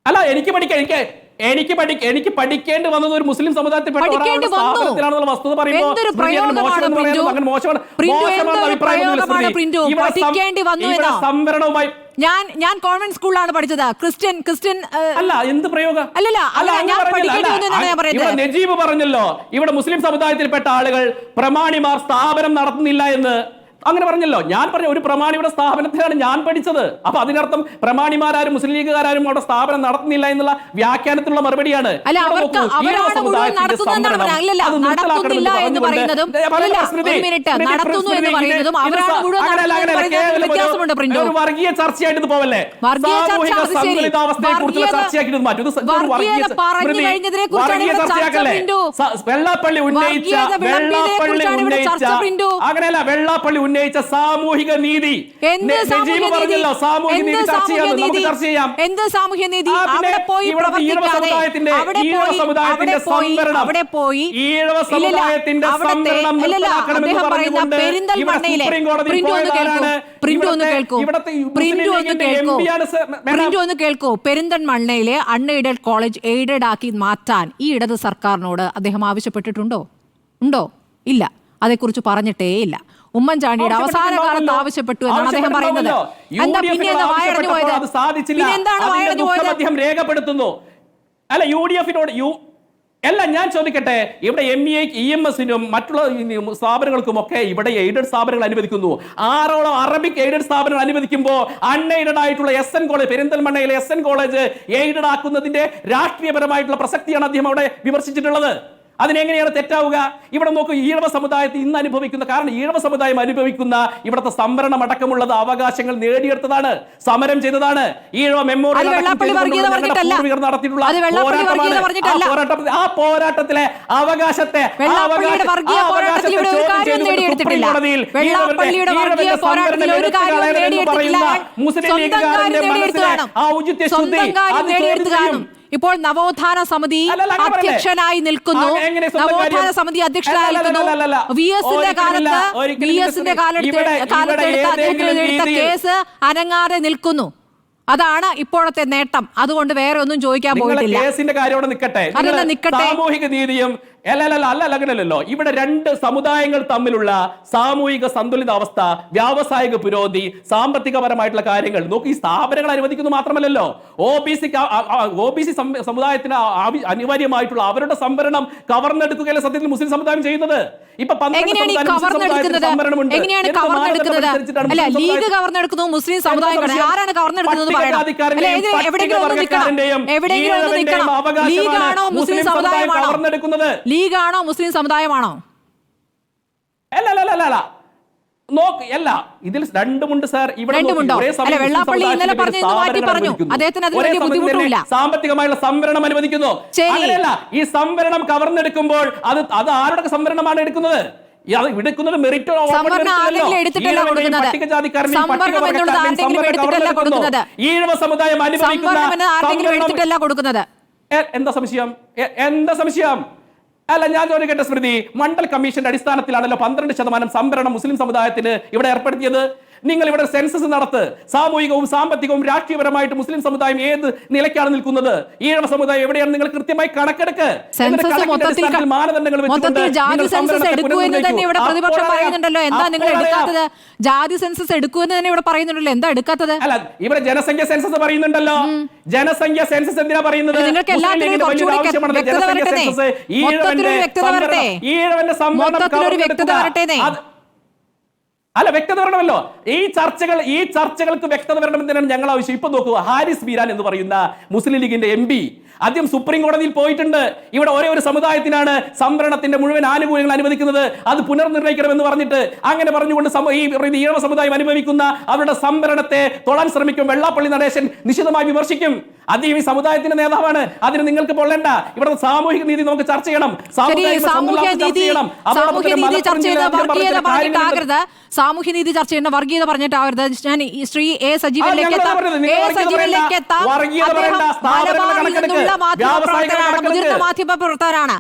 അല്ല, എനിക്ക് പഠിക്കേണ്ടി വന്നത് ഒരു മുസ്ലിം സമുദായത്തിൽപ്പെട്ട സ്ഥാപനത്തിലാണെന്നുള്ള വസ്തുത പറയുമ്പോൾ സംവരണവുമായി ഞാൻ കോൺവെന്റ് സ്കൂളിലാണ് പഠിച്ചത്. ക്രിസ്ത്യൻ അല്ല, എന്ത് പ്രയോഗം? ഇവിടെ നജീബ് പറഞ്ഞല്ലോ, ഇവിടെ മുസ്ലിം സമുദായത്തിൽപ്പെട്ട ആളുകൾ പ്രമാണിമാർ സ്ഥാപനം നടത്തുന്നില്ല എന്ന് അങ്ങനെ പറഞ്ഞല്ലോ. ഞാൻ പറഞ്ഞ ഒരു പ്രമാണിയുടെ സ്ഥാപനത്തിലാണ് ഞാൻ പഠിച്ചത്. അപ്പൊ അതിനർത്ഥം പ്രമാണിമാരും മുസ്ലിം ലീഗുകാരും അവിടെ സ്ഥാപനം നടത്തുന്നില്ല എന്നുള്ള വ്യാഖ്യാനത്തിലുള്ള മറുപടിയാണ്. വർഗീയ ചർച്ചയായിട്ട് പോവല്ലേ? സാമൂഹിക സന്തുലിതാവസ്ഥയെ കുറിച്ചുള്ള ചർച്ചയാക്കി മാറ്റും. വർഗീയ ചർച്ചയാക്കല്ലേ? വെള്ളാപ്പള്ളി ഉന്നയിച്ച അങ്ങനെയല്ല, വെള്ളാപ്പള്ളി ഉന്നയിച്ച സാമൂഹിക നീതി പറഞ്ഞല്ലോ. സാമൂഹിക നീതി ചർച്ച ചെയ്യാം. എന്ത് സാമൂഹ്യ നീതി? അവിടെ പോയി പ്രവർത്തിക്കാതെ അവിടെ പോയി അദ്ദേഹം പറയുന്ന പെരിന്തൽമണ്ണയിലെ പെരിന്തൽമണ്ണയിലെ അൺഎയ്ഡഡ് കോളേജ് എയ്ഡഡ് ആക്കി മാറ്റാൻ ഈ ഇടത് സർക്കാരിനോട് അദ്ദേഹം ആവശ്യപ്പെട്ടിട്ടുണ്ടോ? ഇല്ല. അതേക്കുറിച്ച് പറഞ്ഞിട്ടേ ഇല്ല. ഉമ്മൻചാണ്ടിയുടെ അവസാന കാലത്ത് ആവശ്യപ്പെട്ടു എന്നാണ് അദ്ദേഹം പറയുന്നത്. എന്താ പിന്നെ വായടഞ്ഞു പോയത്? അദ്ദേഹം രേഖപ്പെടുത്തുന്നു. അല്ല, UDFിനോട് അല്ല, ഞാൻ ചോദിക്കട്ടെ, ഇവിടെ ME EMSനും മറ്റുള്ള സ്ഥാപനങ്ങൾക്കും ഒക്കെ ഇവിടെ എയ്ഡഡ് സ്ഥാപനങ്ങൾ അനുവദിക്കുന്നു. 6ഓളം അറബിക് എയ്ഡഡ് സ്ഥാപനങ്ങൾ അനുവദിക്കുമ്പോൾ അൺഎയ്ഡഡ് ആയിട്ടുള്ള SN കോളേജ്, പെരിന്തൽമണ്ണയിലെ SN കോളേജ് എയ്ഡഡ് ആക്കുന്നതിന്റെ രാഷ്ട്രീയപരമായിട്ടുള്ള പ്രസക്തിയാണ് അദ്ദേഹം അവിടെ വിമർശിച്ചിട്ടുള്ളത്. അതിനെങ്ങനെയാണ് തെറ്റാവുക? ഇവിടെ നോക്കൂ, ഈഴവ സമുദായത്തിൽ ഇന്ന് അനുഭവിക്കുന്ന, കാരണം ഈഴവ സമുദായം അനുഭവിക്കുന്ന ഇവിടുത്തെ സംവരണം അടക്കമുള്ളത് അവകാശങ്ങൾ നേടിയെടുത്തതാണ്, സമരം ചെയ്തതാണ്. ഈഴവ മെമ്മോറിയൽ നടത്തിയിട്ടുള്ള ആ പോരാട്ടത്തിലെ അവകാശത്തെ മുസ്ലിം ലീഗുകാരന്റെ മനസ്സിലെ ആ ഔചിത്യ ശുദ്ധി ഇപ്പോൾ നവോത്ഥാന സമിതി അധ്യക്ഷനായി നിൽക്കുന്നു. നവോത്ഥാന സമിതി അധ്യക്ഷനായി നിൽക്കുന്നു. VSന്റെ കാലത്ത് കേസ് അനങ്ങാതെ നിൽക്കുന്നു. അതാണ് ഇപ്പോഴത്തെ നേട്ടം. അതുകൊണ്ട് വേറെ ഒന്നും ചോദിക്കാൻ പോയിട്ടില്ല. കേസിന്റെ കാര്യം അവിടെ നിൽക്കട്ടെ. സാമൂഹിക നീതിയും അല്ലല്ലോ. ഇവിടെ രണ്ട് സമുദായങ്ങൾ തമ്മിലുള്ള സാമൂഹിക സന്തുലിതാവസ്ഥ, വ്യാവസായിക പുരോഗതി, സാമ്പത്തികപരമായിട്ടുള്ള കാര്യങ്ങൾ നോക്കി ഈ സ്ഥാപനങ്ങൾ അനുവദിക്കുന്നു മാത്രമല്ലല്ലോ, OBC സമുദായത്തിന് അനിവാര്യമായിട്ടുള്ള അവരുടെ സംവരണം കവർന്നെടുക്കുകയല്ല സത്യത്തിൽ മുസ്ലിം സമുദായം ചെയ്യുന്നത്. ഇപ്പൊ ലീഗ് കവർന്നെടുക്കുന്നു, മുസ്ലിം സമുദായം ആരാണ് കവർന്നെടുക്കുന്നത്? ലീഗാണോ മുസ്ലിം സമുദായമാണോ? ലീഗാണോ മുസ്ലിം സമുദായമാണോ? അല്ല, ഇതിൽ രണ്ടുമുണ്ട് സാർ. ഇവിടെ വെള്ളാപ്പള്ളി ഇന്നലെ പറഞ്ഞു, അദ്ദേഹത്തിന് അതിൽ വലിയ ബുദ്ധിമുട്ടില്ല. സാമ്പത്തികമായുള്ള സംവരണം അനുവദിക്കുന്നു. അങ്ങനെയല്ല, ഈ സംവരണം കവർന്നെടുക്കുമ്പോൾ അത് ആരുടെ സംവരണമാണ് എടുക്കുന്നത്? മെറിറ്റ് ഈഴവ സമുദായം അനുഭവിക്കുന്ന കൊടുക്കുന്നത്. എന്താ സംശയം? അല്ല, ഞാൻ ചോദിക്കട്ടെ സ്മൃതി, മണ്ഡൽ കമ്മീഷന്റെ അടിസ്ഥാനത്തിലാണല്ലോ 12% സംവരണം മുസ്ലിം സമുദായത്തിന് ഇവിടെ ഏർപ്പെടുത്തിയത്. നിങ്ങൾ ഇവിടെ സെൻസസ് നടത്ത്, സാമൂഹികവും സാമ്പത്തികവും രാഷ്ട്രീയപരമായിട്ട് മുസ്ലിം സമുദായം ഏത് നിലയ്ക്കാണ് നിൽക്കുന്നത്, ഈഴവ സമുദായം എവിടെയാണ്, നിങ്ങൾ കൃത്യമായി കണക്കെടുക്ക്. മാനദണ്ഡങ്ങൾ ജാതി സെൻസസ് എടുക്കുമെന്ന് തന്നെ ഇവിടെ പറയുന്നുണ്ടല്ലോ, എന്താ എടുക്കാത്തത്? അല്ല, ഇവിടെ ജനസംഖ്യ സെൻസസ് പറയുന്നുണ്ടല്ലോ. ജനസംഖ്യ സെൻസസ് എന്തിനാ പറയുന്നത്? ഈഴവന്റെ സംവരണം അല്ല, വ്യക്തത വരണമല്ലോ. ഈ ചർച്ചകൾക്ക് വ്യക്തത വരണമെന്നാണ് ഞങ്ങൾ ആവശ്യം. ഇപ്പൊ നോക്കുക, ഹാരിസ് ബീരാൻ എന്ന് പറയുന്ന മുസ്ലിം ലീഗിന്റെ MP ആദ്യം സുപ്രീം കോടതിയിൽ പോയിട്ടുണ്ട്. ഇവിടെ ഒരേ ഒരു സമുദായത്തിനാണ് സംവരണത്തിന്റെ മുഴുവൻ ആനുകൂല്യങ്ങൾ അനുവദിക്കുന്നത്, അത് പുനർനിർണ്ണയിക്കണമെന്ന് പറഞ്ഞിട്ട്. അങ്ങനെ പറഞ്ഞുകൊണ്ട് ഈ ഈഴവ സമുദായം അനുഭവിക്കുന്ന അവരുടെ സംവരണത്തെ തൊടാൻ ശ്രമിക്കും. വെള്ളാപ്പള്ളി നടേശൻ നിശിതമായി വിമർശിക്കും. അദ്ദേഹം ഈ സമുദായത്തിന്റെ നേതാവാണ്. അതിന് നിങ്ങൾക്ക് പൊള്ളേണ്ട. ഇവിടെ സാമൂഹിക നീതി നമുക്ക് ചർച്ച ചെയ്യണം. സാമൂഹ്യ നീതി ചർച്ച ചെയ്യുന്ന വർഗീയത പറഞ്ഞിട്ടാകരുത്. സാമൂഹ്യ നീതി ചർച്ച ചെയ്യുന്ന വർഗീയത പറഞ്ഞിട്ടാകരുത്. ഞാൻ ശ്രീ എ സജീവനിലേക്ക് എത്താം. മുതിർന്ന മാധ്യമ പ്രവർത്തകരാണ്.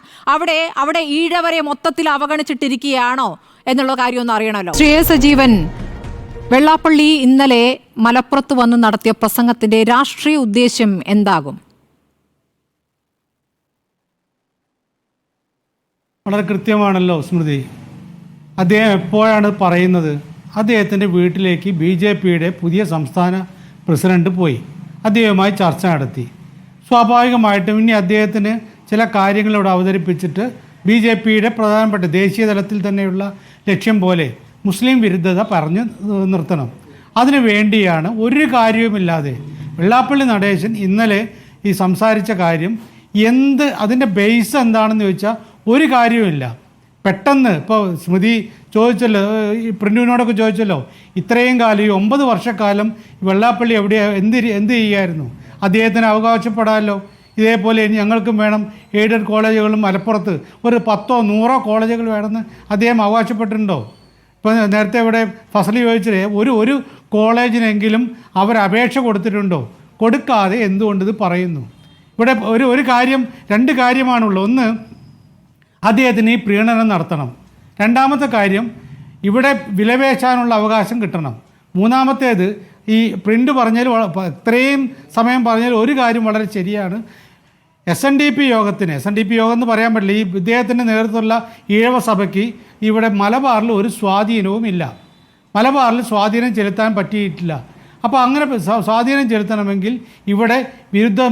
അവിടെ ഈഴവരെ മൊത്തത്തിൽ അവഗണിച്ചിട്ടിരിക്കുകയാണോ എന്നുള്ള കാര്യം ഒന്ന് അറിയണമല്ലോ. ശ്രീ എ സജീവൻ, വെള്ളാപ്പള്ളി ഇന്നലെ മലപ്പുറത്ത് വന്ന് നടത്തിയ പ്രസംഗത്തിന്റെ രാഷ്ട്രീയ ഉദ്ദേശ്യം എന്താകും? വളരെ കൃത്യമാണല്ലോ സ്മൃതി. അദ്ദേഹം എപ്പോഴാണ് പറയുന്നത്? അദ്ദേഹത്തിൻ്റെ വീട്ടിലേക്ക് BJPയുടെ പുതിയ സംസ്ഥാന പ്രസിഡന്റ് പോയി അദ്ദേഹവുമായി ചർച്ച നടത്തി. സ്വാഭാവികമായിട്ടും ഇനി അദ്ദേഹത്തിന് ചില കാര്യങ്ങൾ ഇവിടെ അവതരിപ്പിച്ചിട്ട് BJPയുടെ പ്രധാനപ്പെട്ട ദേശീയ തലത്തിൽ തന്നെയുള്ള ലക്ഷ്യം പോലെ മുസ്ലിം വിരുദ്ധത പറഞ്ഞു നിർത്തണം. അതിനു വേണ്ടിയാണ് ഒരു കാര്യവുമില്ലാതെ വെള്ളാപ്പള്ളി നടേശൻ ഇന്നലെ ഈ സംസാരിച്ച കാര്യം അതിൻ്റെ ബേസ് എന്താണെന്ന് ചോദിച്ചാൽ ഒരു കാര്യവുമില്ല. പെട്ടെന്ന് ഇപ്പോൾ സ്മൃതി ചോദിച്ചല്ലോ, ഈ പ്രിന്റുവിനോടൊക്കെ ചോദിച്ചല്ലോ, ഇത്രയും കാലം ഈ 9 വർഷക്കാലം വെള്ളാപ്പള്ളി എന്ത് ചെയ്യായിരുന്നു? അദ്ദേഹത്തിന് അവകാശപ്പെടാമല്ലോ. ഇതേപോലെ ഞങ്ങൾക്കും വേണം എയ്ഡഡ് കോളേജുകളും മലപ്പുറത്ത് ഒരു 10ഓ 100ഓ കോളേജുകൾ വേണമെന്ന് അദ്ദേഹം അവകാശപ്പെട്ടിട്ടുണ്ടോ? ഇപ്പോൾ നേരത്തെ ഇവിടെ ഫസലി ചോദിച്ചില്ലേ, ഒരു കോളേജിനെങ്കിലും അവർ അപേക്ഷ കൊടുത്തിട്ടുണ്ടോ? കൊടുക്കാതെ എന്തുകൊണ്ടിത് പറയുന്നു? ഇവിടെ ഒരു കാര്യം 2 കാര്യമാണുള്ളൂ. ഒന്ന്, അദ്ദേഹത്തിന് ഈ പ്രീണനം നടത്തണം. രണ്ടാമത്തെ കാര്യം, ഇവിടെ വിലപേശാനുള്ള അവകാശം കിട്ടണം. മൂന്നാമത്തേത്, ഈ പ്രിൻ്റ് പറഞ്ഞാൽ ഇത്രയും സമയം പറഞ്ഞാൽ ഒരു കാര്യം വളരെ ശരിയാണ്. SNDP യോഗത്തിന്, SNDP യോഗം എന്ന് പറയാൻ പറ്റില്ല, ഈ ഇദ്ദേഹത്തിൻ്റെ നേതൃത്വമുള്ള ഈഴവ സഭയ്ക്ക് ഇവിടെ മലബാറിൽ ഒരു സ്വാധീനവും ഇല്ല. മലബാറിൽ സ്വാധീനം ചെലുത്താൻ പറ്റിയിട്ടില്ല. അപ്പോൾ അങ്ങനെ സ്വാധീനം ചെലുത്തണമെങ്കിൽ ഇവിടെ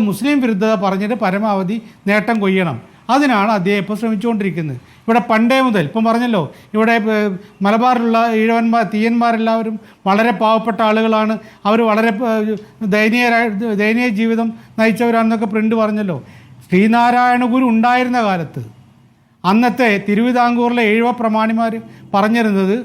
മുസ്ലിം വിരുദ്ധത പറഞ്ഞിട്ട് പരമാവധി നേട്ടം കൊയ്യണം. അതിനാണ് അദ്ദേഹം ഇപ്പോൾ ശ്രമിച്ചുകൊണ്ടിരിക്കുന്നത്. ഇവിടെ പണ്ടേ മുതൽ ഇപ്പം പറഞ്ഞല്ലോ, ഇവിടെ മലബാറിലുള്ള ഈഴവന്മാർ തീയന്മാരെല്ലാവരും വളരെ പാവപ്പെട്ട ആളുകളാണ്. അവർ വളരെ ദയനീയ ജീവിതം നയിച്ചവരാണെന്നൊക്കെ പ്രിൻ്റ് പറഞ്ഞല്ലോ. ശ്രീനാരായണ ഗുരു ഉണ്ടായിരുന്ന കാലത്ത് അന്നത്തെ തിരുവിതാംകൂറിലെ ഈഴവ പ്രമാണിമാർ പറഞ്ഞിരുന്നത്,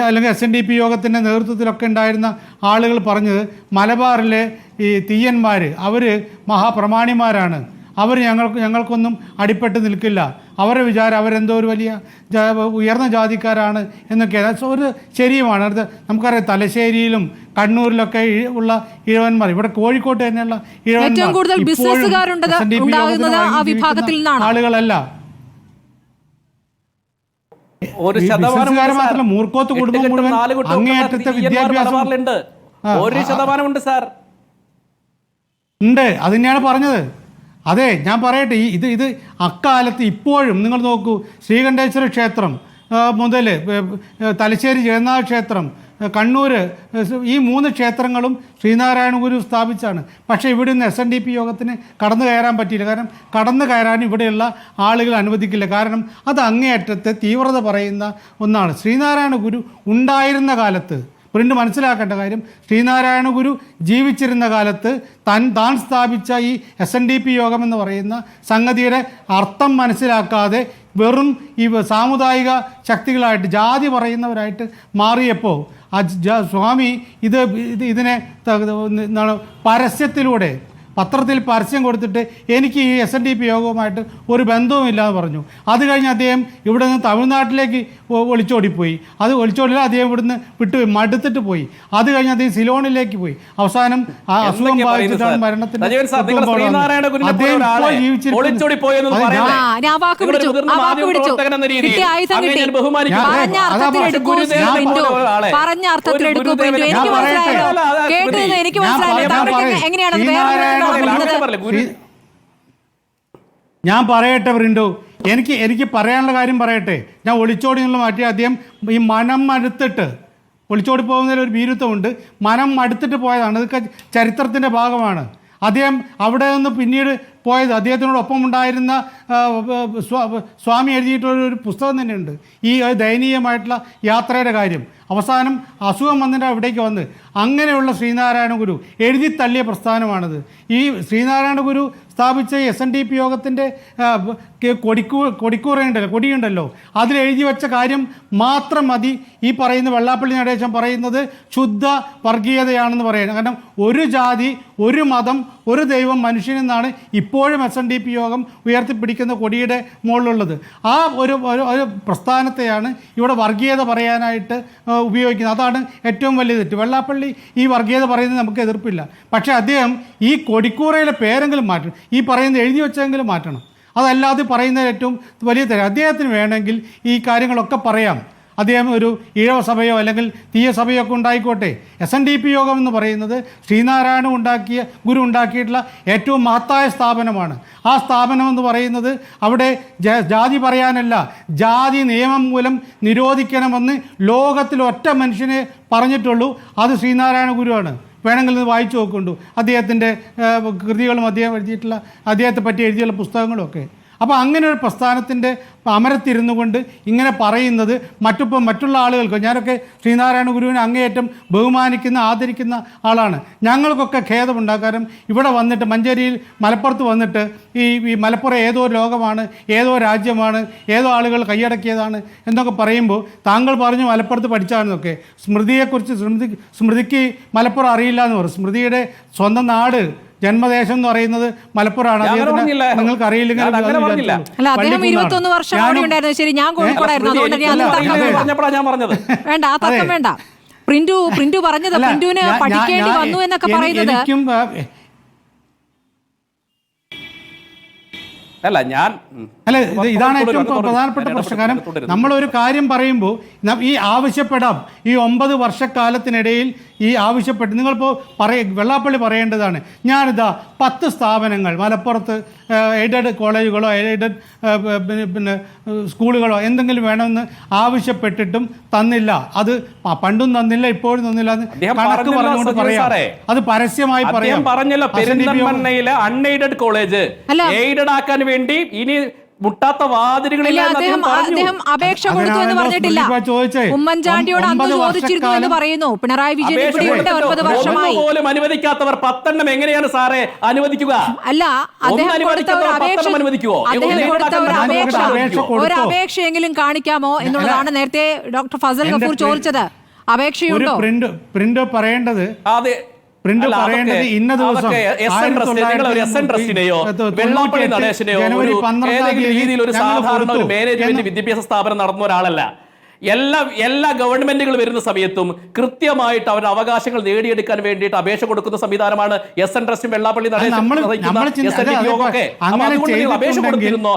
അല്ലെങ്കിൽ SNDP യോഗത്തിൻ്റെ നേതൃത്വത്തിലൊക്കെ ഉണ്ടായിരുന്ന ആളുകൾ പറഞ്ഞത്, മലബാറിലെ ഈ തീയന്മാർ അവർ മഹാപ്രമാണിമാരാണ്, അവർ ഞങ്ങൾക്കൊന്നും അടിപ്പെട്ട് നിൽക്കില്ല, അവരുടെ വിചാരം അവരെന്തോ ഒരു വലിയ ഉയർന്ന ജാതിക്കാരാണ് എന്നൊക്കെ. ഒരു ശരിയുമാണ്. അടുത്ത് നമുക്കറിയാം, തലശ്ശേരിയിലും കണ്ണൂരിലൊക്കെ ഉള്ള ഈഴവന്മാർ, ഇവിടെ കോഴിക്കോട്ട് തന്നെയുള്ള ആളുകളല്ല. മാത്രമല്ല, മൂർക്കോത്ത് കുടുംബം മുഴുവൻ അങ്ങേയറ്റത്തെ വിദ്യാഭ്യാസം ഉണ്ട്. അത് തന്നെയാണ് പറഞ്ഞത്. അതെ, ഞാൻ പറയട്ടെ, ഇത് അക്കാലത്ത് ഇപ്പോഴും നിങ്ങൾ നോക്കൂ, ശ്രീകണ്ഠേശ്വര ക്ഷേത്രം മുതൽ തലശ്ശേരി ജഗന്നാഥ ക്ഷേത്രം, കണ്ണൂർ, ഈ 3 ക്ഷേത്രങ്ങളും ശ്രീനാരായണ ഗുരു സ്ഥാപിച്ചാണ്. പക്ഷേ ഇവിടെ നിന്ന് SNDP യോഗത്തിന് കടന്നു കയറാൻ പറ്റിയില്ല. കാരണം കടന്നു കയറാൻ ഇവിടെയുള്ള ആളുകൾ അനുവദിക്കില്ല. കാരണം അത് അങ്ങേയറ്റത്തെ തീവ്രത പറയുന്ന ഒന്നാണ്. ശ്രീനാരായണ ഗുരു ഉണ്ടായിരുന്ന കാലത്ത് പ്രിൻ്റ് മനസ്സിലാക്കേണ്ട കാര്യം, ശ്രീനാരായണ ഗുരു ജീവിച്ചിരുന്ന കാലത്ത് താൻ സ്ഥാപിച്ച ഈ SNDP യോഗം എന്ന് പറയുന്ന സംഗതിയുടെ അർത്ഥം മനസ്സിലാക്കാതെ വെറും ഈ സാമുദായിക ശക്തികളായിട്ട്, ജാതി പറയുന്നവരായിട്ട് മാറിയപ്പോൾ സ്വാമി ഇതിനെ പരസ്യത്തിലൂടെ, പത്രത്തിൽ പരസ്യം കൊടുത്തിട്ട് എനിക്ക് ഈ SNDP യോഗവുമായിട്ട് ഒരു ബന്ധവുമില്ലാന്ന് പറഞ്ഞു. അത് കഴിഞ്ഞ് അദ്ദേഹം ഇവിടെ നിന്ന് തമിഴ്നാട്ടിലേക്ക് ഒളിച്ചോടിപ്പോയി. അത് ഒളിച്ചോടില്ല, അദ്ദേഹം ഇവിടുന്ന് മടുത്തിട്ട് പോയി. അത് കഴിഞ്ഞ് അദ്ദേഹം സിലോണിലേക്ക് പോയി. അവസാനം അസുഖം ബാധിച്ചിട്ടാണ് മരണത്തിന് ഞാൻ പറയട്ടെ പ്രിൻഡു, എനിക്ക് പറയാനുള്ള കാര്യം പറയട്ടെ. ഞാൻ ഒളിച്ചോടി എന്നുള്ള മാറ്റി അദ്ദേഹം ഈ മനം മടുത്തിട്ട് ഒളിച്ചോടി പോകുന്നതിൽ ഒരു ഭീരുത്വമുണ്ട്. മനം മടുത്തിട്ട് പോയതാണ്. ഇതൊക്കെ ചരിത്രത്തിൻ്റെ ഭാഗമാണ്. അദ്ദേഹം അവിടെ നിന്ന് പിന്നീട് പോയത്, അദ്ദേഹത്തിനോടൊപ്പം ഉണ്ടായിരുന്ന സ്വാമി എഴുതിയിട്ടുള്ളൊരു പുസ്തകം തന്നെയുണ്ട്, ഈ ദയനീയമായിട്ടുള്ള യാത്രയുടെ കാര്യം. അവസാനം അസുഖം വന്നിട്ട് അവിടേക്ക് വന്ന് അങ്ങനെയുള്ള ശ്രീനാരായണ ഗുരു എഴുതി തള്ളിയ പ്രസ്ഥാനമാണിത്. ഈ ശ്രീനാരായണ ഗുരു സ്ഥാപിച്ച SNDP യോഗത്തിൻ്റെ കൊടിയുണ്ടല്ലോ, അതിലെഴുതി വെച്ച കാര്യം മാത്രം മതി ഈ പറയുന്ന വെള്ളാപ്പള്ളി നടേശൻ പറയുന്നത് ശുദ്ധ വർഗീയതയാണെന്ന് പറയുന്നത്. കാരണം ഒരു ജാതി, ഒരു മതം, ഒരു ദൈവം മനുഷ്യനെന്നാണ് ഇപ്പോഴും SNDP യോഗം ഉയർത്തിപ്പിടിക്കുന്ന കൊടിയുടെ മുകളിലുള്ളത്. ആ ഒരു പ്രസ്ഥാനത്തെയാണ് ഇവിടെ വർഗീയത പറയാനായിട്ട് ഉപയോഗിക്കുന്നത്. അതാണ് ഏറ്റവും വലിയ തെറ്റ്. വെള്ളാപ്പള്ളി ഈ വർഗീയത പറയുന്നത് നമുക്ക് എതിർപ്പില്ല. പക്ഷേ അദ്ദേഹം ഈ കൊടിക്കൂറയിലെ പേരെങ്കിലും മാറ്റണം, ഈ പറയുന്നത് എഴുതി വെച്ചെങ്കിലും മാറ്റണം. അതല്ലാതെ പറയുന്നത് ഏറ്റവും വലിയ തെറ്റ്. അദ്ദേഹത്തിന് വേണമെങ്കിൽ ഈ കാര്യങ്ങളൊക്കെ പറയാം. അദ്ദേഹം ഒരു ഈഴവ സഭയോ അല്ലെങ്കിൽ തീയ സഭയോ ഒക്കെ ഉണ്ടായിക്കോട്ടെ. SNDP യോഗം എന്ന് പറയുന്നത് ശ്രീനാരായണ ഗുരു ഉണ്ടാക്കിയിട്ടുള്ള ഏറ്റവും മഹത്തായ സ്ഥാപനമാണ്. ആ സ്ഥാപനം എന്ന് പറയുന്നത് അവിടെ ജാതി പറയാനല്ല, ജാതി നിയമം മൂലം നിരോധിക്കണമെന്ന് ലോകത്തിൽ ഒറ്റ മനുഷ്യനെ പറഞ്ഞിട്ടുള്ളൂ. അത് ശ്രീനാരായണ ഗുരുവാണ്. വേണമെങ്കിൽ ഇത് വായിച്ചു നോക്കുന്നുണ്ട് അദ്ദേഹത്തിൻ്റെ കൃതികളും അദ്ദേഹത്തെ പറ്റി എഴുതിയുള്ള പുസ്തകങ്ങളും ഒക്കെ. അപ്പോൾ അങ്ങനെ ഒരു പ്രസ്ഥാനത്തിൻ്റെ അമരത്തിരുന്നു കൊണ്ട് ഇങ്ങനെ പറയുന്നത് മറ്റുള്ള ആളുകൾക്ക്, ഞാനൊക്കെ ശ്രീനാരായണ ഗുരുവിനെ അങ്ങേയറ്റം ബഹുമാനിക്കുന്ന ആദരിക്കുന്ന ആളാണ്. ഞങ്ങൾക്കൊക്കെ ഖേദമുണ്ടാകും. കാരണം ഇവിടെ വന്നിട്ട് മഞ്ചേരിയിൽ മലപ്പുറത്ത് വന്നിട്ട് ഈ മലപ്പുറം ഏതോ ലോകമാണ്, ഏതോ രാജ്യമാണ്, ഏതോ ആളുകൾ കൈയടക്കിയതാണ് എന്നൊക്കെ പറയുമ്പോൾ താങ്കൾ പറഞ്ഞു മലപ്പുറത്ത് പഠിച്ചാണെന്നൊക്കെ. സ്മൃതിക്ക് മലപ്പുറം അറിയില്ല എന്ന് പറയും. സ്മൃതിയുടെ സ്വന്തം നാട് ജന്മദേശം എന്ന് പറയുന്നത് മലപ്പുറമാണ്. നിങ്ങൾക്ക് അറിയില്ലെങ്കിൽ അല്ല, അദ്ദേഹം 21 വർഷം അവിടെ ഉണ്ടായിരുന്നു. ശരി, ഞാൻ കോഴിക്കോടായിരുന്നു. അതുകൊണ്ട് വേണ്ട, ആ തർക്കം വേണ്ട. പ്രിന്റു പറഞ്ഞത് പ്രിന്റുവിന് പഠിക്കേണ്ടി വന്നു എന്നൊക്കെ പറയുന്നത് ഇതാണ് ഏറ്റവും പ്രധാനപ്പെട്ട പ്രശ്നം. കാരണം നമ്മളൊരു കാര്യം പറയുമ്പോൾ ഈ ആവശ്യപ്പെടാം. ഈ 9 വർഷക്കാലത്തിനിടയിൽ ഈ ആവശ്യപ്പെട്ട് നിങ്ങളിപ്പോൾ വെള്ളാപ്പള്ളി പറയേണ്ടതാണ്. ഞാനിതാ 10 സ്ഥാപനങ്ങൾ മലപ്പുറത്ത് എയ്ഡഡ് കോളേജുകളോ എയ്ഡഡ് സ്കൂളുകളോ എന്തെങ്കിലും വേണമെന്ന് ആവശ്യപ്പെട്ടിട്ടും തന്നില്ല. അത് പണ്ടും തന്നില്ല, ഇപ്പോഴും തന്നില്ല എന്ന് കണക്ക് പറഞ്ഞുകൊണ്ട് പറയാം. അത് പരസ്യമായി പറയാം. പറഞ്ഞല്ലോ, പെരിന്തൽമണ്ണയിലെ അൺഎയ്ഡഡ് കോളേജ് എയ്ഡഡ് ആക്കാൻ വേണ്ടി ഇനി മുട്ടാത്ത വാതിലുകളിൽ അദ്ദേഹം അപേക്ഷ കൊടുത്തു എന്ന് പറഞ്ഞിട്ടില്ല. ഉമ്മൻചാണ്ടിയോട് അന്ന് ചോദിച്ചിരുന്നു എന്ന് പറയുന്നു. പിണറായി വിജയൻ 9 വർഷമായി പോലും അനുവദിക്കാത്തവർ 10 എങ്ങനെയാണ് സാറേ അനുവദിക്കുക? അല്ല, അദ്ദേഹം കൊടുത്ത ഒരു അപേക്ഷയെങ്കിലും കാണിക്കാമോ എന്നുള്ളതാണ് നേരത്തെ ഡോക്ടർ ഫസൽ ഗഫൂർ ചോദിച്ചത്. അപേക്ഷയുണ്ടോ? പ്രിന്റ് പറയേണ്ടത് പ്രിന്റ് പറയേണ്ടത് ഇന്ന ദിവസം ജനുവരി 12 രീതിയിൽ ഒരു സാധാരണ ഒരു മാനേജ്മെന്റ് വിദ്യാഭ്യാസ സ്ഥാപനം നടന്ന ഒരാളല്ല. എല്ലാ ഗവൺമെന്റുകൾ വരുന്ന സമയത്തും കൃത്യമായിട്ട് അവരുടെ അവകാശങ്ങൾ നേടിയെടുക്കാൻ വേണ്ടിയിട്ട് അപേക്ഷ കൊടുക്കുന്ന സംവിധാനമാണ് SN ട്രസ്റ്റും വെള്ളാപ്പള്ളി അപേക്ഷ കൊടുത്തിരുന്നോ?